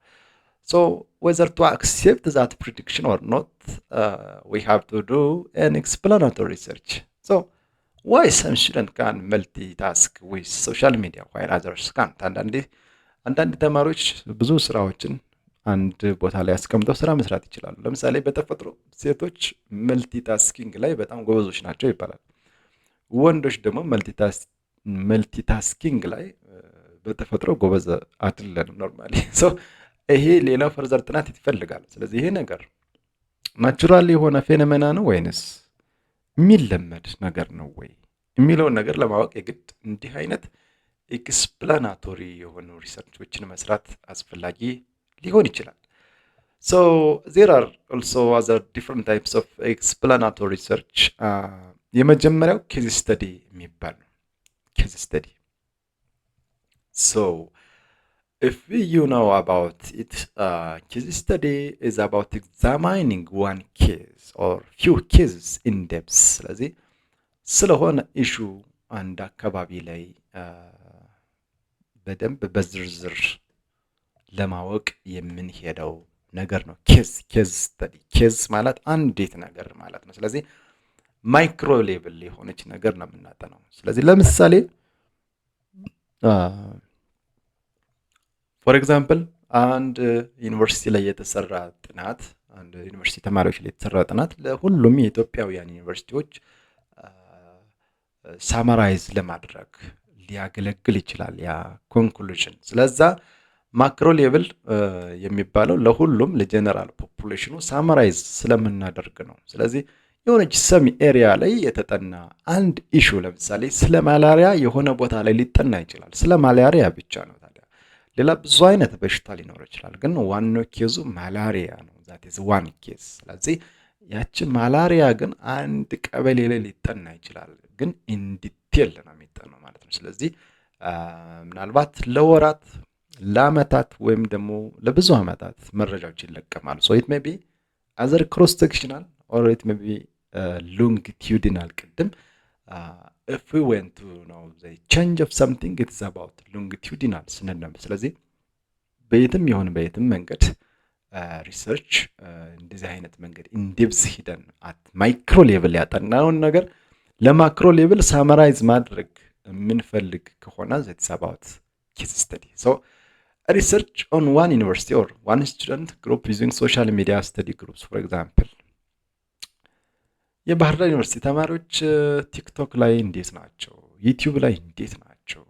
so whether to accept that prediction or not, we have to do an explanatory research. So why some students can multitask with social media while others can't? አንዳንድ ተማሪዎች ብዙ ስራዎችን አንድ ቦታ ላይ አስቀምጠው ስራ መስራት ይችላሉ። ለምሳሌ በተፈጥሮ ሴቶች መልቲታስኪንግ ላይ በጣም ጎበዞች ናቸው ይባላል። ወንዶች ደግሞ መልቲታስኪንግ ላይ በተፈጥሮ ጎበዝ አይደለንም ኖርማሊ። ሶ ይሄ ሌላ ፈርዘር ጥናት ይፈልጋል። ስለዚህ ይሄ ነገር ናቹራል የሆነ ፌኖሜና ነው ወይንስ የሚለመድ ነገር ነው ወይ የሚለውን ነገር ለማወቅ የግድ እንዲህ አይነት ኤክስፕላናቶሪ የሆኑ ሪሰርቾችን መስራት አስፈላጊ ሊሆን ይችላል። So there are also other different types of explanatory research. የመጀመሪያው ኬዝ ስተዲ የሚባል ነው። ኬዝ ስተዲ so if you know about it, case study is about examining one case or few cases in depth. ስለዚህ ስለሆነ ኢሹ አንድ አካባቢ ላይ በደንብ በዝርዝር ለማወቅ የምንሄደው ነገር ነው። ኬዝ ስተዲ። ኬዝ ማለት አንዲት ነገር ማለት ነው። ስለዚህ ማይክሮ ሌቭል የሆነች ነገር ነው የምናጠናው። ስለዚህ ለምሳሌ ፎር ኤግዛምፕል አንድ ዩኒቨርሲቲ ላይ የተሰራ ጥናት፣ አንድ ዩኒቨርሲቲ ተማሪዎች ላይ የተሰራ ጥናት ለሁሉም የኢትዮጵያውያን ዩኒቨርሲቲዎች ሳማራይዝ ለማድረግ ሊያገለግል ይችላል ያ ኮንክሉዥን። ስለዛ ማክሮ ሌቭል የሚባለው ለሁሉም ለጀነራል ፖፑሌሽኑ ሳማራይዝ ስለምናደርግ ነው። ስለዚህ የሆነች ሰሚ ኤሪያ ላይ የተጠና አንድ ኢሹ ለምሳሌ ስለ ማላሪያ የሆነ ቦታ ላይ ሊጠና ይችላል። ስለ ማላሪያ ብቻ ነው። ታዲያ ሌላ ብዙ አይነት በሽታ ሊኖር ይችላል፣ ግን ዋናው ኬዙ ማላሪያ ነው። ዛት ኢዝ ዋን ኬዝ። ስለዚህ ያቺ ማላሪያ ግን አንድ ቀበሌ ላይ ሊጠና ይችላል፣ ግን ኢን ዲቴል ነው የሚጠናው ማለት ነው። ስለዚህ ምናልባት ለወራት ለአመታት ወይም ደግሞ ለብዙ አመታት መረጃዎች ይለቀማሉ። ሶ ኢት ሜይ ቢ አዘር ክሮስ ሴክሽናል ኦር ኢት ሜይ ቢ ሎንጊቲዩዲናል። ቅድም if we went to know the change of something, it's about longitudinal ስንል። ስለዚህ በየትም ይሁን በየትም መንገድ ሪሰርች እንደዚህ አይነት መንገድ ኢንዴፕዝ ሂደን አት ማይክሮ ሌቭል ያጠናውን ነገር ለማክሮ ሌቭል ሳመራይዝ ማድረግ የምንፈልግ ከሆነ it's about case study. So research on one university or one student group using social media study groups, for example. የባህር ዳር ዩኒቨርሲቲ ተማሪዎች ቲክቶክ ላይ እንዴት ናቸው? ዩቲዩብ ላይ እንዴት ናቸው?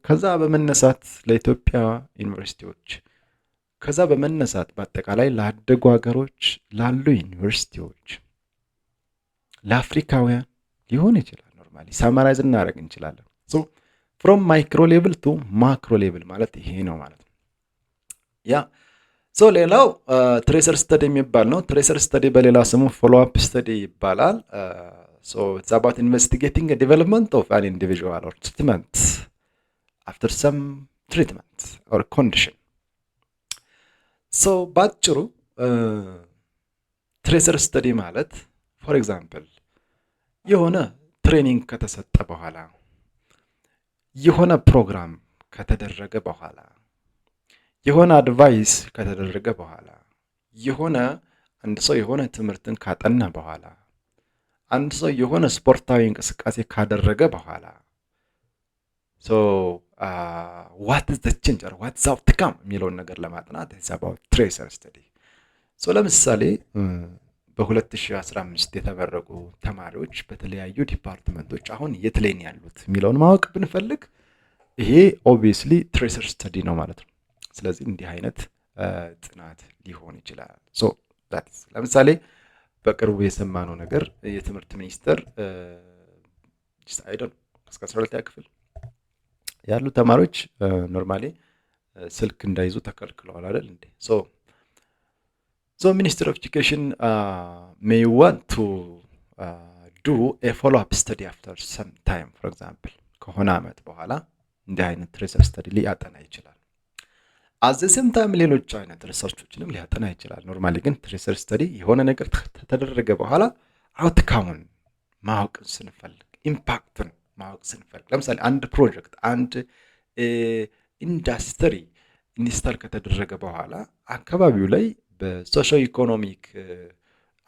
ከዛ በመነሳት ለኢትዮጵያ ዩኒቨርሲቲዎች፣ ከዛ በመነሳት በአጠቃላይ ላደጉ ሀገሮች ላሉ ዩኒቨርሲቲዎች፣ ለአፍሪካውያን ሊሆን ይችላል። ኖርማሊ ሳማራይዝ እናደርግ እንችላለን። ፍሮም ማይክሮ ሌቭል ቱ ማክሮ ሌቭል ማለት ይሄ ነው ማለት ነው። ያ ሌላው ትሬሰር ስተዲ የሚባል ነው። ትሬሰር ስተዲ በሌላ ስሙ ፎሎ አፕ ስተዲ ይባላል። it's about investigating the development of an individual or treatment after some treatment or condition. ባጭሩ ትሬሰር ስተዲ ማለት ፎር ኤግዛምፕል የሆነ ትሬኒንግ ከተሰጠ በኋላ፣ የሆነ ፕሮግራም ከተደረገ በኋላ፣ የሆነ አድቫይስ ከተደረገ በኋላ፣ የሆነ አንድ ሰው የሆነ ትምህርትን ካጠና በኋላ፣ አንድ ሰው የሆነ ስፖርታዊ እንቅስቃሴ ካደረገ በኋላ what is the change or what's the outcome የሚለውን ነገር ለማጥናት it's about tracer study. ለምሳሌ በ2015 የተመረቁ ተማሪዎች በተለያዩ ዲፓርትመንቶች አሁን የት ላይ ያሉት የሚለውን ማወቅ ብንፈልግ ይሄ ኦብቪየስሊ ትሬሰር ስተዲ ነው ማለት ነው። ስለዚህ እንዲህ አይነት ጥናት ሊሆን ይችላል። ለምሳሌ በቅርቡ የሰማነው ነገር የትምህርት ሚኒስቴር እስከ 12ኛ ክፍል ያሉ ተማሪዎች ኖርማሊ ስልክ እንዳይዙ ተከልክለዋል አይደል እንዴ? Minister of Education may want to do a follow-up study after some time, for example. ከሆነ አመት በኋላ እንዲህ አይነት ትሬሰር ስተዲ ሊያጠና ይችላል። at the same time ሌሎች አይነት ሪሰርቾችንም ሊያጠና ይችላል። ኖርማሊ ግን ትሬሰር ስተዲ የሆነ ነገር ተደረገ በኋላ አውትካሙን ማወቅ ስንፈልግ፣ ኢምፓክቱን ማወቅ ስንፈልግ፣ ለምሳሌ አንድ ፕሮጀክት አንድ ኢንዱስትሪ ኢንስታል ከተደረገ በኋላ አካባቢው ላይ በሶሾ ኢኮኖሚክ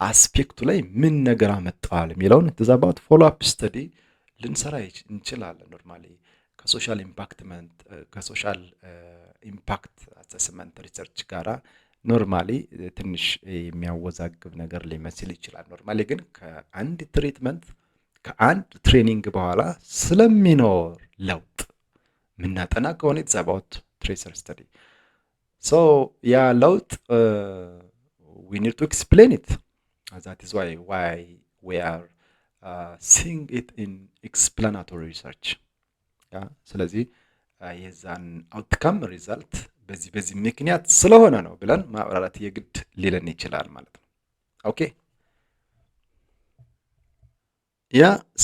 አስፔክቱ ላይ ምን ነገር አመጣዋል የሚለውን ተዛባት ፎሎ አፕ ስተዲ ልንሰራ እንችላለን። ኖርማሊ ከሶሻል ኢምፓክት አሰስመንት ሪሰርች ጋራ ኖርማሊ ትንሽ የሚያወዛግብ ነገር ሊመስል ይችላል። ኖርማሊ ግን ከአንድ ትሪትመንት ከአንድ ትሬኒንግ በኋላ ስለሚኖር ለውጥ ምናጠና ከሆነ ተዛባት ትሬሰር ስተዲ። ሶ ያ ለውጥ we need to explain it. That is why we are seeing it in explanatory research. ስለዚህ የዛን አውትካም ሪዛልት በዚህ ምክንያት ስለሆነ ነው ብለን ማብራራት የግድ ሊለን ይችላል ማለት ነው። ኦኬ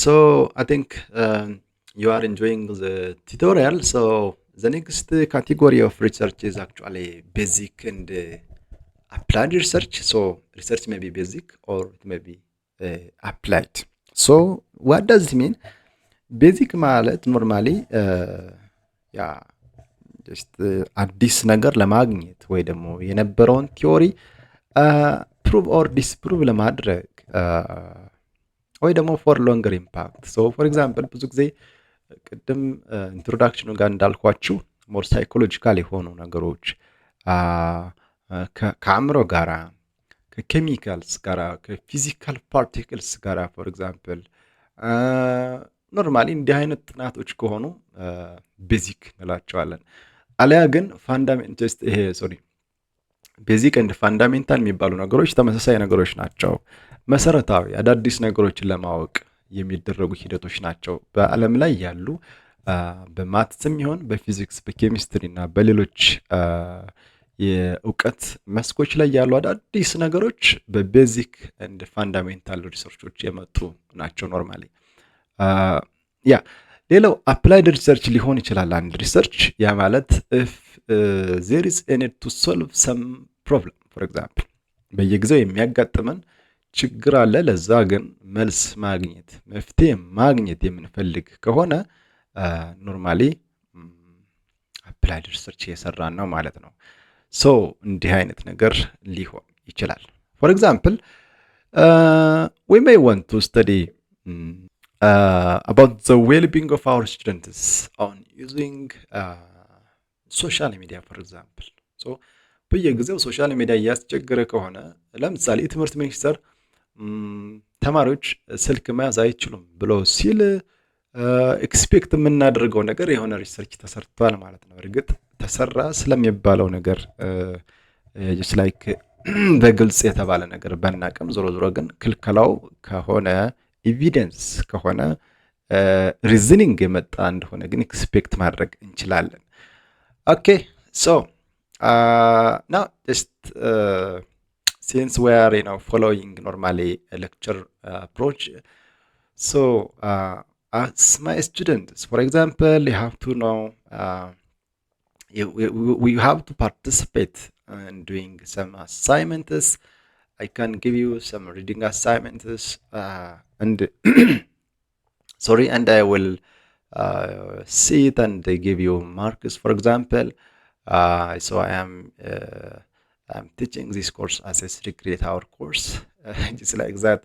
so I think you are enjoying the tutorial. So the next category of research is actually basic and applied research. So research may be basic or it may be applied. So what does it mean? ቤዚክ ማለት ኖርማሊ ያ ጀስት አዲስ ነገር ለማግኘት ወይ ደግሞ የነበረውን ቲዮሪ ፕሩቭ ኦር ዲስፕሩቭ ለማድረግ ወይ ደግሞ ፎር ሎንገር ኢምፓክት። ሶ ፎር ኤግዛምፕል ብዙ ጊዜ ቅድም ኢንትሮዳክሽኑ ጋር እንዳልኳችሁ ሞር ሳይኮሎጂካል የሆኑ ነገሮች ከአእምሮ ጋራ ከኬሚካልስ ጋራ ከፊዚካል ፓርቲክልስ ጋራ ፎር ኤግዛምፕል ኖርማሊ እንዲህ አይነት ጥናቶች ከሆኑ ቤዚክ እንላቸዋለን። አለያ ግን ቤዚክ ኤንድ ፋንዳሜንታል የሚባሉ ነገሮች ተመሳሳይ ነገሮች ናቸው። መሰረታዊ አዳዲስ ነገሮችን ለማወቅ የሚደረጉ ሂደቶች ናቸው። በዓለም ላይ ያሉ በማትስም ይሆን በፊዚክስ በኬሚስትሪ እና በሌሎች የእውቀት መስኮች ላይ ያሉ አዳዲስ ነገሮች በቤዚክ ኤንድ ፋንዳሜንታል ሪሰርቾች የመጡ ናቸው ኖርማሊ። ያ ሌላው አፕላይድ ሪሰርች ሊሆን ይችላል። አንድ ሪሰርች ያ ማለት if there is a need to solve some problem for example በየጊዜው የሚያጋጥመን ችግር አለ፣ ለዛ ግን መልስ ማግኘት መፍትሄ ማግኘት የምንፈልግ ከሆነ ኖርማሊ አፕላይድ ሪሰርች እየሰራን ነው ማለት ነው። ሶ እንዲህ አይነት ነገር ሊሆን ይችላል። for example we may want to study about the well-being of our students on using social media for example. so በየጊዜው ሶሻል ሚዲያ እያስቸገረ ከሆነ ለምሳሌ የትምህርት ሚኒስቴር ተማሪዎች ስልክ መያዝ አይችሉም ብሎ ሲል ኤክስፔክት የምናደርገው ነገር የሆነ ሪሰርች ተሰርቷል ማለት ነው። እርግጥ ተሰራ ስለሚባለው ነገር just like በግልጽ የተባለ ነገር በናቀም ዞሮ ግን ክልከላው ከሆነ ኤቪደንስ ከሆነ ሪዝኒንግ የመጣ እንደሆነ ግን ኤክስፔክት ማድረግ እንችላለን። ኦኬ ሶ now just since we are following normally a lecture approach, so as my students for example you have to know we have to participate in doing some assignments. I can give you some reading assignments and sorry, and I will see it and give you marks for example. So I'm teaching this course as a 3 credit hour course just like that.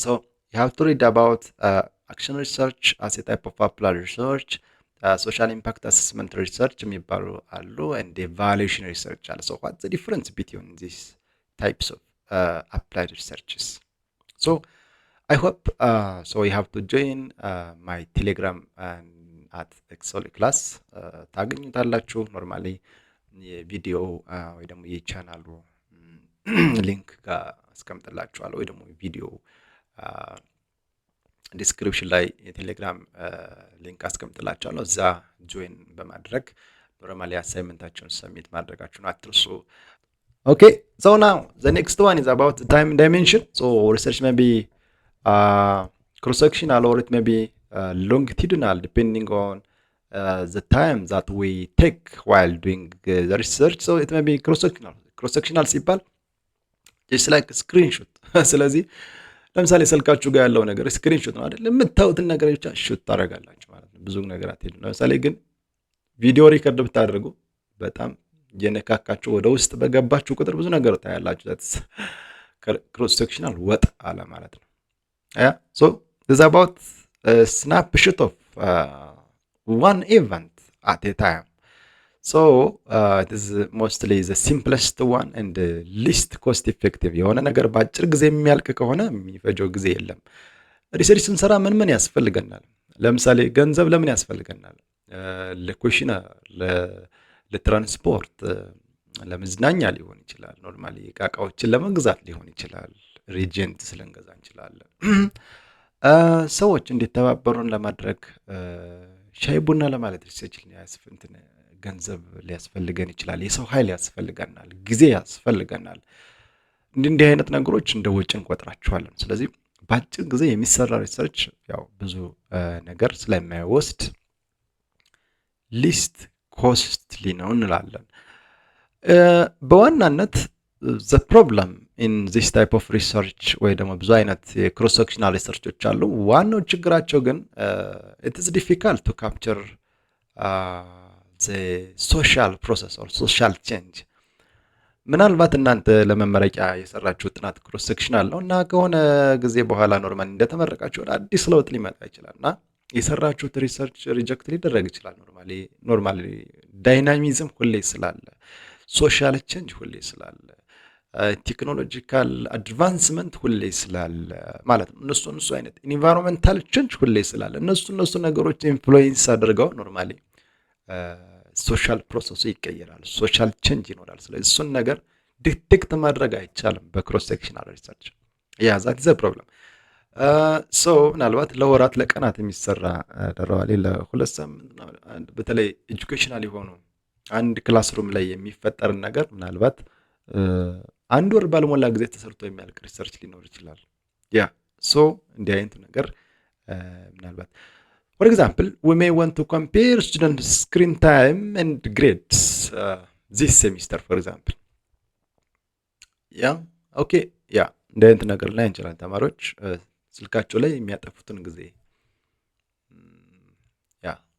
So you have to read about action research as a type of applied research, social impact assessment research የሚባሉ አሉ, and evaluation research አለ. So what's the difference between these types of applied researches? So I hope so you have to join my Telegram at Exoli class. ታገኙታላችሁ ኖርማሊ የቪዲዮ ወይ ደግሞ የቻናሉ ሊንክ ጋር አስቀምጥላችኋለሁ ወይ ደግሞ ቪዲዮ ዲስክሪፕሽን ላይ የቴሌግራም ሊንክ አስቀምጥላችኋለሁ። እዛ ጆይን በማድረግ ኖርማሊ አሳይመንታችሁን ሰብሚት ማድረጋችሁን አትርሱ። Okay, so now the next one is about the time dimension. So research may be cross-sectional or it may be longitudinal depending on the time that we take while doing the research. So it may be cross-sectional ሲባል just like screenshot ስለዚህ ለምሳሌ ስልካችሁ ጋር ያለው ነገር ስክሪንሾት ነው አይደል? የምታዩትን ነገር ብቻ ሹት ታደርጋላችሁ ማለት ነው። ብዙ ነገር አትሄዱ። ለምሳሌ ግን ቪዲዮ ሪከርድ ብታደርጉ በጣም የነካካችሁ ወደ ውስጥ በገባችሁ ቁጥር ብዙ ነገር ታያላችሁ። that's cross sectional ወጥ አለ ማለት ነው። so this is about a snapshot of one event at a time. So it is mostly the simplest one and the least cost effective. የሆነ ነገር በአጭር ጊዜ የሚያልቅ ከሆነ የሚፈጀው ጊዜ የለም። ሪሰርች ስንሰራ ምን ያስፈልገናል? ለምሳሌ ገንዘብ ለምን ያስፈልገናል? ለኩሽና ለትራንስፖርት፣ ለመዝናኛ ሊሆን ይችላል። ኖርማሊ እቃዎችን ለመግዛት ሊሆን ይችላል። ሪጀንት ስለንገዛ እንችላለን። ሰዎች እንዲተባበሩን ለማድረግ ሻይ ቡና ለማለት ሪሰርች ገንዘብ ሊያስፈልገን ይችላል። የሰው ኃይል ያስፈልገናል። ጊዜ ያስፈልገናል። እንዲህ አይነት ነገሮች እንደ ወጪ እንቆጥራቸዋለን። ስለዚህ በአጭር ጊዜ የሚሰራ ሪሰርች ያው ብዙ ነገር ስለማይወስድ ሊስት ኮስትሊ ነው እንላለን። በዋናነት ዘ ፕሮብለም ኢን ዚስ ታይፕ ኦፍ ሪሰርች ወይ ደግሞ ብዙ አይነት የክሮስ ሴክሽናል ሪሰርቾች አሉ። ዋናው ችግራቸው ግን ኢት ኢዝ ዲፊካልት ቱ ካፕቸር ዘ ሶሻል ፕሮሰስ ኦር ሶሻል ቼንጅ። ምናልባት እናንተ ለመመረቂያ የሰራችሁ ጥናት ክሮስ ሴክሽናል ነው እና ከሆነ ጊዜ በኋላ ኖርማሊ እንደተመረቃችሁ ወደ አዲስ ለውጥ ሊመጣ ይችላል እና የሰራችሁት ሪሰርች ሪጀክት ሊደረግ ይችላል። ኖርማሊ ዳይናሚዝም ሁሌ ስላለ፣ ሶሻል ቼንጅ ሁሌ ስላለ፣ ቴክኖሎጂካል አድቫንስመንት ሁሌ ስላለ ማለት ነው። እነሱ አይነት ኢንቫይሮንመንታል ቼንጅ ሁሌ ስላለ እነሱ ነገሮች ኢንፍሉዌንስ አድርገው ኖርማሊ ሶሻል ፕሮሰሱ ይቀየራል፣ ሶሻል ቼንጅ ይኖራል። ስለዚህ እሱን ነገር ዲቴክት ማድረግ አይቻልም በክሮስ ሴክሽናል ሪሰርች። ያ ዛት ኢዝ ፕሮብለም። ምናልባት ለወራት ለቀናት የሚሰራ ደረዋሌ ለሁለት ሳምንት በተለይ ኤጁኬሽናል የሆኑ አንድ ክላስሩም ላይ የሚፈጠርን ነገር ምናልባት አንድ ወር ባልሞላ ጊዜ ተሰርቶ የሚያልቅ ሪሰርች ሊኖር ይችላል። ያ እንዲህ አይነቱ ነገር ምናልባት for example we may want to compare student screen time and grades this semester for example እንዲህ አይነት ነገር ላይ እንችላለን። ተማሪዎች ስልካቸው ላይ የሚያጠፉትን ጊዜ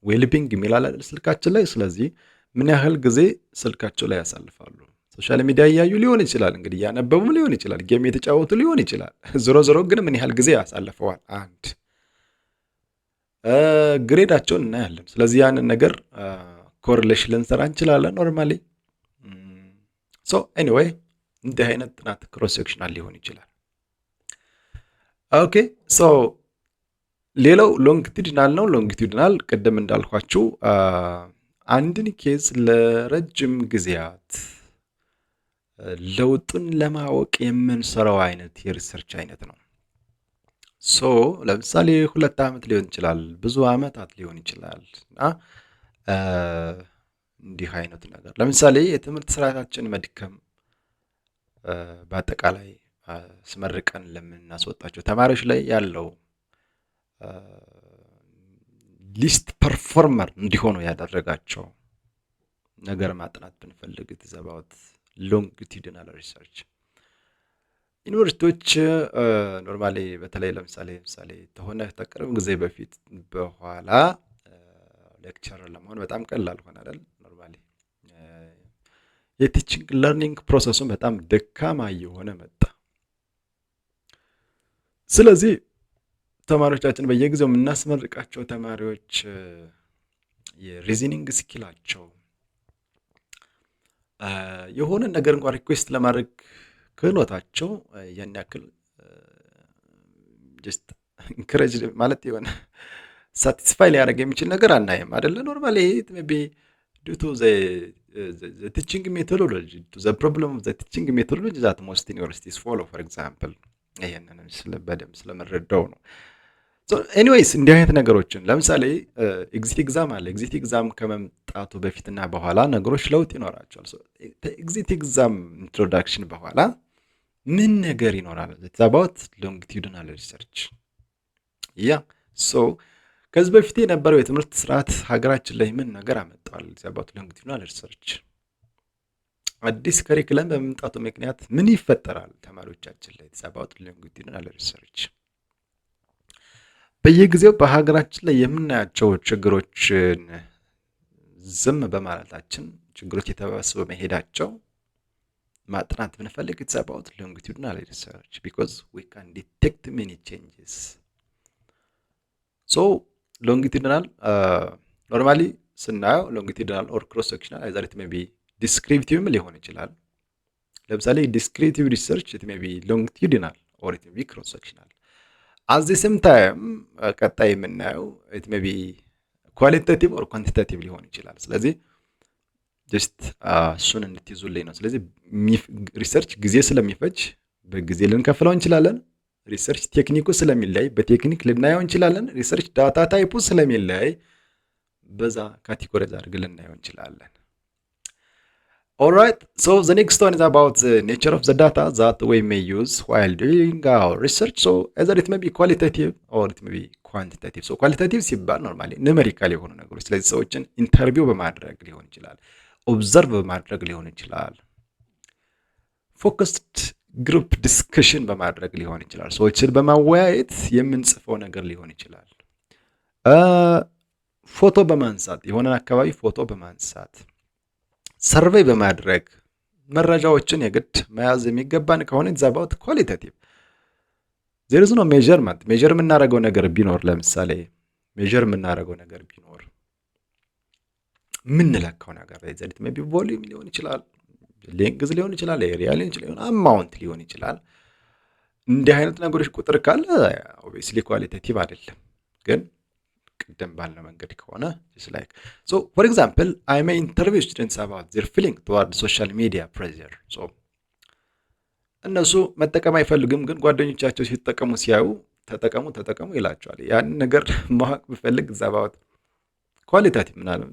ዌልቢንግ የሚላል ስልካችን ላይ። ስለዚህ ምን ያህል ጊዜ ስልካቸው ላይ ያሳልፋሉ? ሶሻል ሚዲያ እያዩ ሊሆን ይችላል፣ እንግዲህ እያነበቡም ሊሆን ይችላል፣ ጌም የተጫወቱ ሊሆን ይችላል። ዞሮ ግን ምን ያህል ጊዜ ያሳልፈዋል? አንድ ግሬዳቸውን እናያለን። ስለዚህ ያንን ነገር ኮሪሌሽን ልንሰራ እንችላለን ኖርማሊ። ኤኒዌይ እንዲህ አይነት ጥናት ክሮስ ሴክሽናል ሊሆን ይችላል። ኦኬ ሌላው ሎንጊቲዩዲናል ነው። ሎንጊቲዩዲናል ቅድም እንዳልኳችሁ አንድን ኬዝ ለረጅም ጊዜያት ለውጡን ለማወቅ የምንሰራው አይነት የሪሰርች አይነት ነው። ለምሳሌ 2 ዓመት ሊሆን ይችላል፣ ብዙ ዓመታት ሊሆን ይችላል እና እንዲህ አይነት ነገር ለምሳሌ የትምህርት ስርዓታችን መድከም በአጠቃላይ ስመርቀን ለምናስወጣቸው ተማሪዎች ላይ ያለው ሊስት ፐርፎርመር እንዲሆኑ ያደረጋቸው ነገር ማጥናት ብንፈልግ ትዘባውት ሎንጊቲዩዲናል ሪሰርች። ዩኒቨርሲቲዎች ኖርማሊ በተለይ ለምሳሌ ተሆነ ተቀረብ ጊዜ በፊት በኋላ ሌክቸረር ለመሆን በጣም ቀላል ሆነ አይደል? ኖርማሊ የቲቺንግ ለርኒንግ ፕሮሰሱን በጣም ደካማ እየሆነ መጣ። ስለዚህ ተማሪዎቻችን በየጊዜው የምናስመርቃቸው ተማሪዎች የሪዝኒንግ ስኪላቸው የሆነ ነገር እንኳን ሪኩዌስት ለማድረግ ክህሎታቸው ያን ያክል ጀስት ኢንከሬጅ ማለት የሆነ ሳቲስፋይ ሊያደርግ የሚችል ነገር አናይም አይደለ? ኖርማሊ ኢት ሜይ ቢ ዲው ቱ ዘ ቲቺንግ ሜቶዶሎጂ ዘ ፕሮብለም ኦፍ ዘ ቲቺንግ ሜቶዶሎጂ ዛት ሞስት ዩኒቨርሲቲስ ፎሎ ፎር ኤግዛምፕል። ይሄንን በደንብ ስለመረዳው ነው። ኤኒዌይስ እንዲህ አይነት ነገሮችን ለምሳሌ ኤግዚት ኤግዛም አለ። ኤግዚት ኤግዛም ከመምጣቱ በፊትና በኋላ ነገሮች ለውጥ ይኖራቸዋል። ኤግዚት ኤግዛም ኢንትሮዳክሽን በኋላ ምን ነገር ይኖራል? ኢትስ አባውት ሎንጊቲዩዲናል ሪሰርች። ከዚህ በፊት የነበረው የትምህርት ስርዓት ሀገራችን ላይ ምን ነገር አመጣዋል? ኢትስ አባውት ሎንጊቲዩዲናል ሪሰርች። አዲስ ከሪክለም በመምጣቱ ምክንያት ምን ይፈጠራል ተማሪዎቻችን ላይ? ኢትስ አባውት ሎንጊቲዩዲናል ሪሰርች። በየጊዜው በሀገራችን ላይ የምናያቸው ችግሮችን ዝም በማለታችን ችግሮች የተባባሱ መሄዳቸው ማጥናት ብንፈልግ ኢትስ አባውት ሎንጊቲዩዲናል ሪሰርች ቢኮዝ ዊ ካን ዲቴክት ሜኒ ቼንጅስ። ሎንጊቲዩዲናል ኖርማሊ ስናየው ሎንጊቲዩዲናል ኦር ክሮስ ሴክሽናል አይዘር ኢት ሜይ ቢ ዲስክሪፕቲቭም ሊሆን ይችላል። ለምሳሌ ዲስክሪፕቲቭ ሪሰርች ኢት ሜይ ቢ ሎንጊቲዩዲናል ኦር ኢት ሜይ ቢ ክሮስ ሴክሽናል። አት ዘ ሴም ታይም ቀጣይ የምናየው ኢት ሜይ ቢ ኳሊቴቲቭ ኦር ኳንቲቴቲቭ ሊሆን ይችላል። ስለዚህ ጀስት እሱን እንድትይዙልኝ ነው። ስለዚህ ሪሰርች ጊዜ ስለሚፈጅ በጊዜ ልንከፍለው እንችላለን። ሪሰርች ቴክኒኩ ስለሚለያይ በቴክኒክ ልናየው እንችላለን። ሪሰርች ዳታ ታይፑ ስለሚለያይ በዛ ካቴጎሪዝ አድርገን ልናየው እንችላለን። Alright, so the next one is about the nature of the data that we may use while doing our research. So either it may be qualitative or it may be quantitative. So qualitative ሲባል ኖርማሊ ኑሜሪካል የሆኑ ነገሮች፣ ስለዚህ ሰዎችን ኢንተርቪው በማድረግ ሊሆን ይችላል፣ ኦብዘርቭ በማድረግ ሊሆን ይችላል፣ ፎከስድ ግሩፕ ዲስከሽን በማድረግ ሊሆን ይችላል፣ ሰዎችን በማወያየት የምንጽፈው ነገር ሊሆን ይችላል፣ ፎቶ በማንሳት የሆነን አካባቢ ፎቶ በማንሳት ሰርቬይ በማድረግ መረጃዎችን የግድ መያዝ የሚገባን ከሆነ ኢትስ አባውት ኳሊታቲቭ። ዜር ኢዝ ኖ ሜዠርመንት። ሜዠር የምናደርገው ነገር ቢኖር ለምሳሌ ሜዠር የምናደርገው ነገር ቢኖር የምንለካው ነገር ዘዲት ሜይ ቢ ቮሊዩም ሊሆን ይችላል፣ ሌንግዝ ሊሆን ይችላል፣ ኤሪያ ሊሆን ይችላል፣ አማውንት ሊሆን ይችላል። እንዲህ አይነት ነገሮች ቁጥር ካለ ኦብቪየስሊ ኳሊታቲቭ አይደለም። ግን ቅድም ባልነው መንገድ ከሆነ just like so for example I may interview students about their feeling toward social media pressure. so እነሱ መጠቀም አይፈልግም፣ ግን ጓደኞቻቸው ሲጠቀሙ ሲያዩ ተጠቀሙ ይላቸዋል። ያን ነገር ማወቅ ብፈልግ about ኳሊታቲቭ ምናምን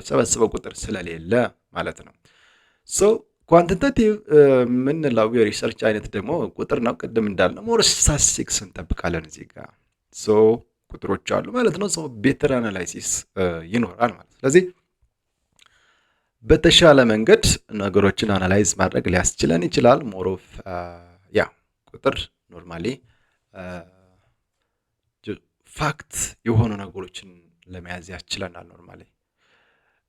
ሰበስበው ቁጥር ስለሌለ ማለት ነው። so ኳንቲታቲቭ ምንለው የሪሰርች አይነት ደግሞ ቁጥር ነው። ቅድም እንዳልነው ሞር ስታቲስቲክስ እንጠብቃለን እዚህ ጋር so ቁጥሮች አሉ ማለት ነው። ሰው ቤተር አናላይሲስ ይኖራል ማለት። ስለዚህ በተሻለ መንገድ ነገሮችን አናላይዝ ማድረግ ሊያስችለን ይችላል። ሞር ኦፍ ያ ቁጥር ኖርማሊ ፋክት የሆኑ ነገሮችን ለመያዝ ያስችለናል ኖርማሊ።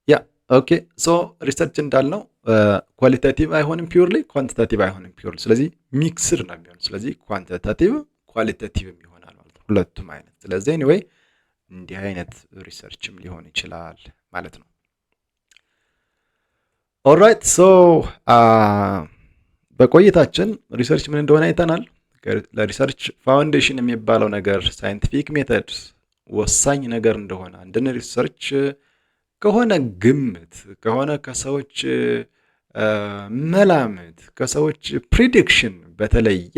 ያ ኦኬ ሶ ሪሰርች እንዳልነው ኳሊታቲቭ አይሆንም ፒውርሊ፣ ኳንቲታቲቭ አይሆንም ፒውርሊ። ስለዚህ ሚክስድ ነው የሚሆነው። ስለዚህ ኳንቲታቲቭ ኳሊታቲቭ ይሆናል ማለት ነው፣ ሁለቱም አይነት። ስለዚህ ኤኒዌይ እንዲህ አይነት ሪሰርችም ሊሆን ይችላል ማለት ነው። ኦልራይት ሶ በቆይታችን ሪሰርች ምን እንደሆነ አይተናል። ለሪሰርች ፋውንዴሽን የሚባለው ነገር ሳይንቲፊክ ሜተድ ወሳኝ ነገር እንደሆነ፣ አንድን ሪሰርች ከሆነ ግምት ከሆነ ከሰዎች መላምት ከሰዎች ፕሪዲክሽን በተለየ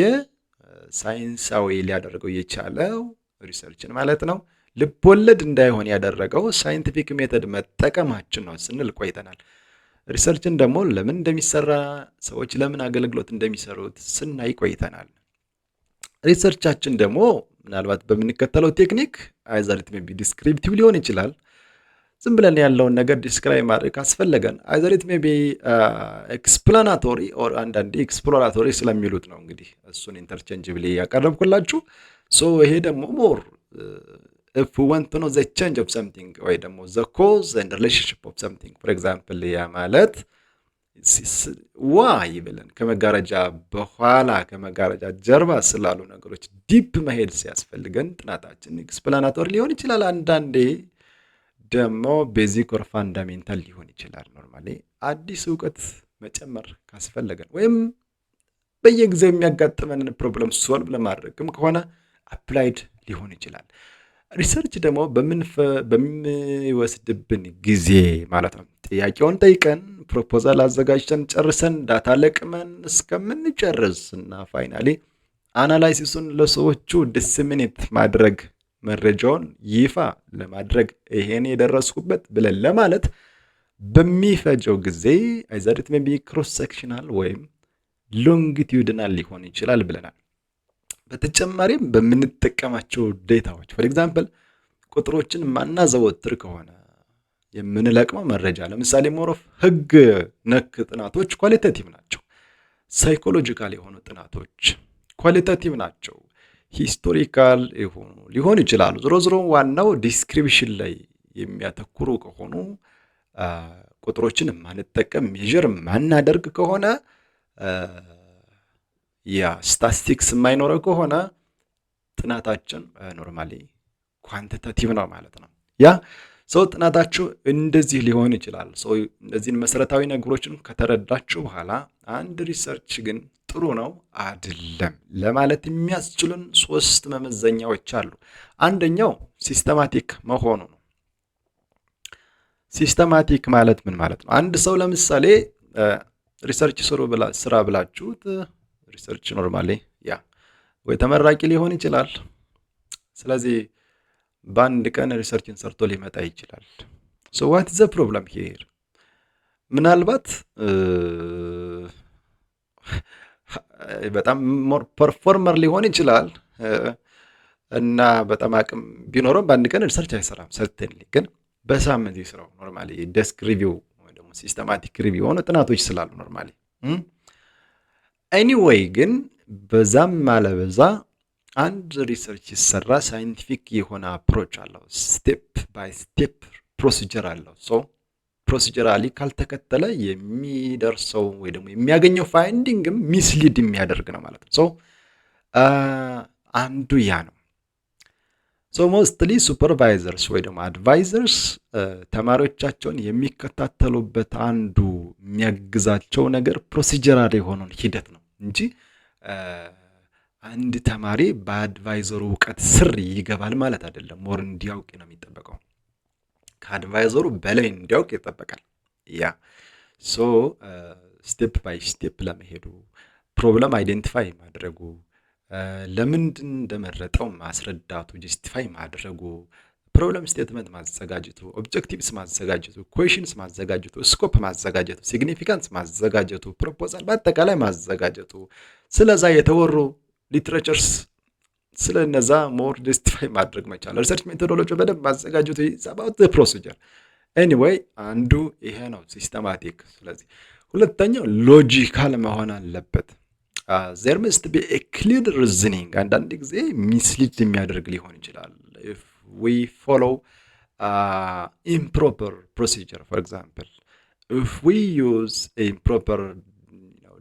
ሳይንሳዊ ሊያደርገው የቻለው ሪሰርችን ማለት ነው። ልብ ወለድ እንዳይሆን ያደረገው ሳይንቲፊክ ሜተድ መጠቀማችን ነው ስንል ቆይተናል። ሪሰርችን ደግሞ ለምን እንደሚሰራ ሰዎች ለምን አገልግሎት እንደሚሰሩት ስናይ ቆይተናል። ሪሰርቻችን ደግሞ ምናልባት በምንከተለው ቴክኒክ አይዘር ኢት ሜይ ቢ ዲስክሪፕቲቭ ሊሆን ይችላል። ዝም ብለን ያለውን ነገር ዲስክራይብ ማድረግ ካስፈለገን አይዘር ኢት ሜይ ቢ ኤክስፕላናቶሪ ኦር አንዳንዴ ኤክስፕሎራቶሪ ስለሚሉት ነው እንግዲህ እሱን ኢንተርቼንጅብሊ ያቀረብኩላችሁ። ሶ ይሄ ደግሞ ሞር if we want to know the change of something ወይ ደግሞ the cause and relationship of something for example ያ ማለት ዋይ ብለን ከመጋረጃ በኋላ ከመጋረጃ ጀርባ ስላሉ ነገሮች ዲፕ መሄድ ሲያስፈልገን ጥናታችን ኤክስፕላናቶሪ ሊሆን ይችላል። አንዳንዴ ደግሞ ቤዚክ ኦር ፋንዳሜንታል ሊሆን ይችላል። ኖርማሊ አዲስ እውቀት መጨመር ካስፈለገን ወይም በየጊዜው የሚያጋጥመንን ፕሮብለም ሶልቭ ለማድረግም ከሆነ አፕላይድ ሊሆን ይችላል። ሪሰርች ደግሞ በሚወስድብን ጊዜ ማለት ነው ጥያቄውን ጠይቀን ፕሮፖዛል አዘጋጅተን ጨርሰን ዳታ ለቅመን እስከምንጨርስ እና ፋይናሊ አናላይሲሱን ለሰዎቹ ዲስሚኔት ማድረግ መረጃውን ይፋ ለማድረግ ይሄን የደረስኩበት ብለን ለማለት በሚፈጀው ጊዜ አይዘር ኢት ሜይ ቢ ክሮስ ሴክሽናል ወይም ሎንጊቲዩድናል ሊሆን ይችላል ብለናል። በተጨማሪም በምንጠቀማቸው ዴታዎች ፎር ኤግዛምፕል ቁጥሮችን ማናዘወትር ከሆነ የምንለቅመው መረጃ ለምሳሌ ሞር ኦፍ ህግ ነክ ጥናቶች ኳሊታቲቭ ናቸው። ሳይኮሎጂካል የሆኑ ጥናቶች ኳሊታቲቭ ናቸው። ሂስቶሪካል የሆኑ ሊሆን ይችላሉ። ዞሮ ዞሮ ዋናው ዲስክሪፕሽን ላይ የሚያተኩሩ ከሆኑ ቁጥሮችን ማንጠቀም ሜዠር ማናደርግ ከሆነ ያ ስታቲስቲክስ የማይኖረው ከሆነ ጥናታችን ኖርማሊ ኳንቲታቲቭ ነው ማለት ነው። ያ ሰው ጥናታችሁ እንደዚህ ሊሆን ይችላል። ሰው እነዚህን መሰረታዊ ነገሮችን ከተረዳችሁ በኋላ አንድ ሪሰርች ግን ጥሩ ነው አይደለም ለማለት የሚያስችሉን 3 መመዘኛዎች አሉ። አንደኛው ሲስተማቲክ መሆኑ ነው። ሲስተማቲክ ማለት ምን ማለት ነው? አንድ ሰው ለምሳሌ ሪሰርች ስራ ብላችሁት ሪሰርች ኖርማሊ ያ ወይ ተመራቂ ሊሆን ይችላል። ስለዚህ በአንድ ቀን ሪሰርችን ሰርቶ ሊመጣ ይችላል። ሶ ዋት ዘ ፕሮብለም ሂር? ምናልባት በጣም ሞር ፐርፎርመር ሊሆን ይችላል እና በጣም አቅም ቢኖረው በአንድ ቀን ሪሰርች አይሰራም። ሰርቴንሊ ግን በሳምንት ይስራው። ኖርማሊ ዴስክ ሪቪው ወይ ደግሞ ሲስተማቲክ ሪቪው ሆነ ጥናቶች ስላሉ ኖርማሊ ኤኒዌይ ግን በዛም አለበዛ አንድ ሪሰርች ሲሰራ ሳይንቲፊክ የሆነ አፕሮች አለው። ስቴፕ ባይ ስቴፕ ፕሮሲጀር አለው። ሶ ፕሮሲጀራሊ ካልተከተለ የሚደርሰው ወይ ደግሞ የሚያገኘው ፋይንዲንግም ሚስሊድ የሚያደርግ ነው ማለት ነው። ሶ አንዱ ያ ነው። ሶ ሞስትሊ ሱፐርቫይዘርስ ወይ ደግሞ አድቫይዘርስ ተማሪዎቻቸውን የሚከታተሉበት አንዱ የሚያግዛቸው ነገር ፕሮሲጀራል የሆነውን ሂደት ነው እንጂ አንድ ተማሪ በአድቫይዘሩ እውቀት ስር ይገባል ማለት አይደለም። ሞር እንዲያውቅ ነው የሚጠበቀው። ከአድቫይዘሩ በላይ እንዲያውቅ ይጠበቃል። ያ ሶ ስቴፕ ባይ ስቴፕ ለመሄዱ ፕሮብለም አይዴንቲፋይ ማድረጉ ለምንድን እንደመረጠው ማስረዳቱ ጀስቲፋይ ማድረጉ ፕሮብለም ስቴትመንት ማዘጋጀቱ ኦብጀክቲቭስ ማዘጋጀቱ ኩዌሽንስ ማዘጋጀቱ ስኮፕ ማዘጋጀቱ ሲግኒፊካንስ ማዘጋጀቱ ፕሮፖዛል በአጠቃላይ ማዘጋጀቱ ስለዛ የተወሩ ሊትሬቸርስ ስለነዛ ሞር ጀስቲፋይ ማድረግ መቻል ሪሰርች ሜቶዶሎጂ በደንብ ማዘጋጀቱ about the procedure anyway አንዱ ይሄ ነው ሲስተማቲክ። ስለዚህ ሁለተኛው ሎጂካል መሆን አለበት። there must be a clear reasoning አንዳንድ ጊዜ ሚስሊድ የሚያደርግ ሊሆን ይችላል if we follow improper procedure. For example, if we use improper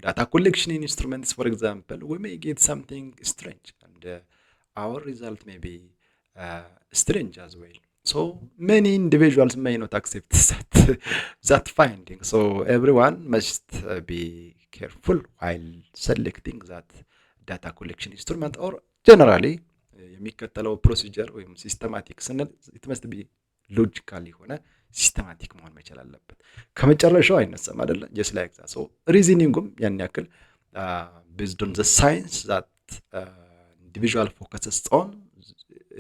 data collection instruments, for example, we may get something strange and our result may be strange as well. So many individuals may not accept that finding. So everyone must be careful while selecting that data collection instrument or generally የሚከተለው ፕሮሲጀር ወይም ሲስተማቲክ ስንል it must be logical የሆነ ሲስተማቲክ መሆን መቻል አለበት። ከመጨረሻው አይነሳም አይደለ? just like that. So reasoningum ያን ያክል based on the science that individual focuses on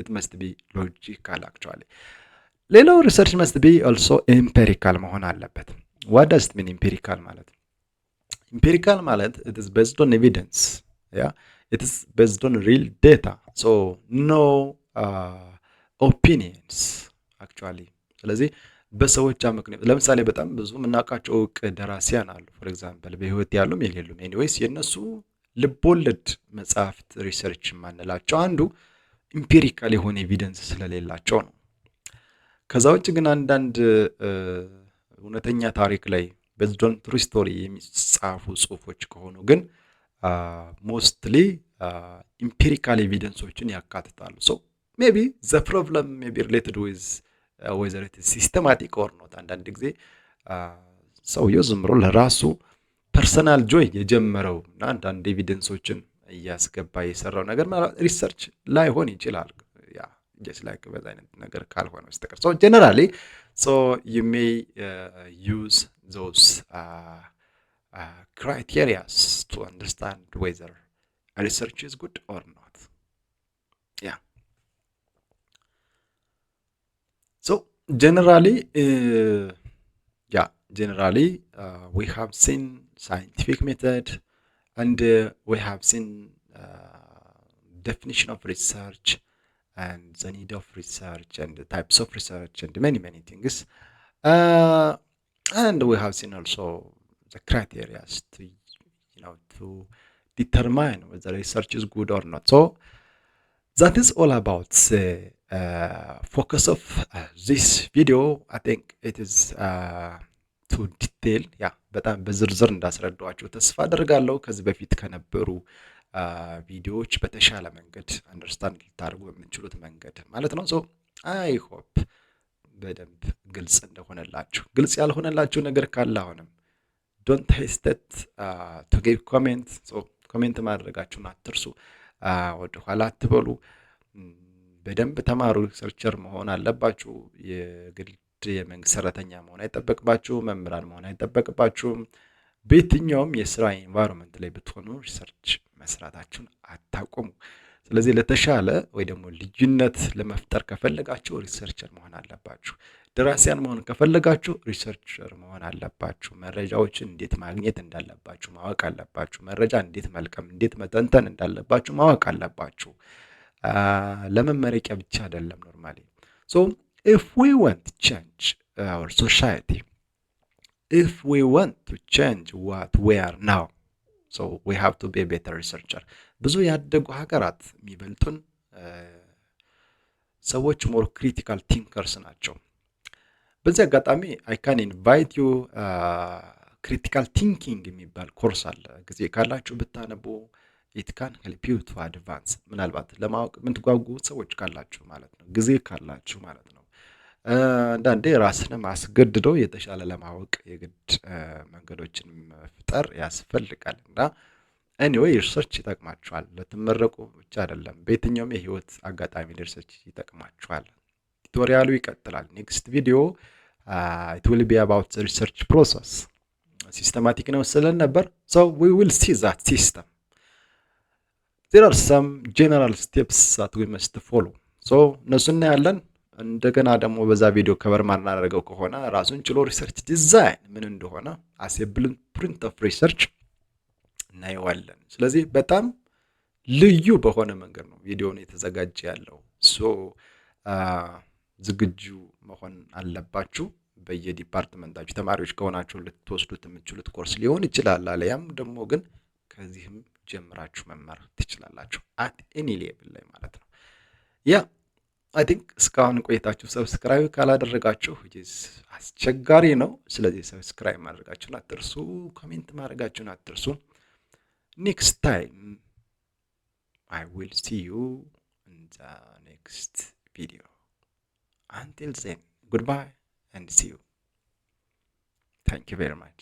it must be logical actually. ሌላው research must be also empirical መሆን አለበት። what does it mean empirical ማለት? empirical ማለት it is based on evidence. yeah, it is based on real data. So no opinions actually. ስለዚህ በሰዎች አመክንዮ ለምሳሌ በጣም ብዙ የምናውቃቸው እውቅ ደራሲያን አሉ for example በህይወት ያሉም የሌሉም anyways የነሱ ልቦለድ መጽሐፍት ሪሰርች ማንላቸው አንዱ ኢምፒሪካል የሆነ ኤቪደንስ ስለሌላቸው ነው። ከዛ ውጭ ግን አንዳንድ እውነተኛ ታሪክ ላይ based on true story የሚጻፉ ጽሁፎች ከሆኑ ግን mostly empirical evidenceዎችን ያካትታሉ። So maybe the problem may be related with whether it is systematic or not. አንዳንድ ጊዜ ሰውየው ዝም ብሎ ለራሱ ፐርሰናል ጆይ የጀመረው እና አንዳንድ ኤቪደንሶችን እያስገባ የሰራው ነገር ማለት ሪሰርች ላይሆን ይችላል። ያ just like በዛ አይነት ነገር ካልሆነ በስተቀር so generally so you may use those criteria to understand whether a research is good or not. Yeah. So generally we have seen scientific method and we have seen definition of research and the need of research and the types of research and many things and we have seen also the criteria to determine whether research is good or not. So that is all about the focus of this video. I think it is too detail. Yeah, በጣም በዝርዝር እንዳስረዳዋችሁ ተስፋ አደርጋለሁ። ከዚህ በፊት ከነበሩ ቪዲዮዎች በተሻለ መንገድ አንደርስታንድ ልታደርጉ በምትችሉት መንገድ ማለት ነው። so I hope በደንብ ግልጽ እንደሆነላችሁ። ግልጽ ያልሆነላችሁ ነገር ካለ አሁንም don't hesitate to give comment. so ኮሜንት ማድረጋችሁን አትርሱ። ወደ ኋላ አትበሉ። በደንብ ተማሩ። ሪሰርቸር መሆን አለባችሁ። የግል የመንግስት ሰራተኛ መሆን አይጠበቅባችሁም፣ መምህራን መሆን አይጠበቅባችሁም። በየትኛውም የስራ ኤንቫይሮንመንት ላይ ብትሆኑ ሪሰርች መስራታችሁን አታቁሙ። ስለዚህ ለተሻለ ወይ ደግሞ ልዩነት ለመፍጠር ከፈለጋችሁ ሪሰርቸር መሆን አለባችሁ። ደራሲያን መሆን ከፈለጋችሁ ሪሰርቸር መሆን አለባችሁ። መረጃዎችን እንዴት ማግኘት እንዳለባችሁ ማወቅ አለባችሁ። መረጃ እንዴት መልቀም፣ እንዴት መተንተን እንዳለባችሁ ማወቅ አለባችሁ። ለመመረቂያ ብቻ አይደለም ኖርማሊ። ሶ ኢፍ ዊ ዋንት ቱ ቼንጅ አወር ሶሳይቲ if we want to change what we are now, so we have to be a better researcher. ብዙ ያደጉ ሀገራት የሚበልጡን ሰዎች ሞር ክሪቲካል ቲንከርስ ናቸው። በዚህ አጋጣሚ አይ ካን ኢንቫይት ዩ ክሪቲካል ቲንኪንግ የሚባል ኮርስ አለ። ጊዜ ካላችሁ ብታነቡ ኢት ካን ሄልፕ ዩ ቱ አድቫንስ። ምናልባት ለማወቅ የምትጓጉ ሰዎች ካላችሁ ማለት ነው፣ ጊዜ ካላችሁ ማለት ነው። አንዳንዴ ራስንም አስገድዶ የተሻለ ለማወቅ የግድ መንገዶችን መፍጠር ያስፈልጋል። እና ኤኒዌይ ሪሰርች ይጠቅማችኋል። ለትመረቁ ብቻ አይደለም፣ በየትኛውም የህይወት አጋጣሚ ሪሰርች ይጠቅማችኋል። ቱቶሪያሉ ይቀጥላል። ኔክስት ቪዲዮ it will be about the research process. ሲስተማቲክ ነው ስለን ነበር። so we will see that system. there are some general steps that we must follow. so እነሱን እናያለን። እንደገና ደግሞ በዛ ቪዲዮ ከበር ማናደርገው ከሆነ ራሱን ችሎ ሪሰርች ዲዛይን ምን እንደሆነ as a blueprint of research እናየዋለን። ስለዚህ በጣም ልዩ በሆነ መንገድ ነው ቪዲዮውን የተዘጋጀ ያለው። ሶ ዝግጁ መሆን አለባችሁ። በየዲፓርትመንታችሁ ተማሪዎች ከሆናችሁ ልትወስዱት የምትችሉት ኮርስ ሊሆን ይችላል። አለያም ደግሞ ግን ከዚህም ጀምራችሁ መማር ትችላላችሁ at any level ላይ ማለት ነው። ያ አይ ቲንክ እስካሁን ቆይታችሁ ሰብስክራይብ ካላደረጋችሁ አስቸጋሪ ነው። ስለዚህ ሰብስክራይብ ማድረጋችሁን አትርሱ፣ ኮሜንት ማድረጋችሁን አትርሱ። ኔክስት ታይም I will see you in the next video. Until then, goodbye and see you. Thank you very much.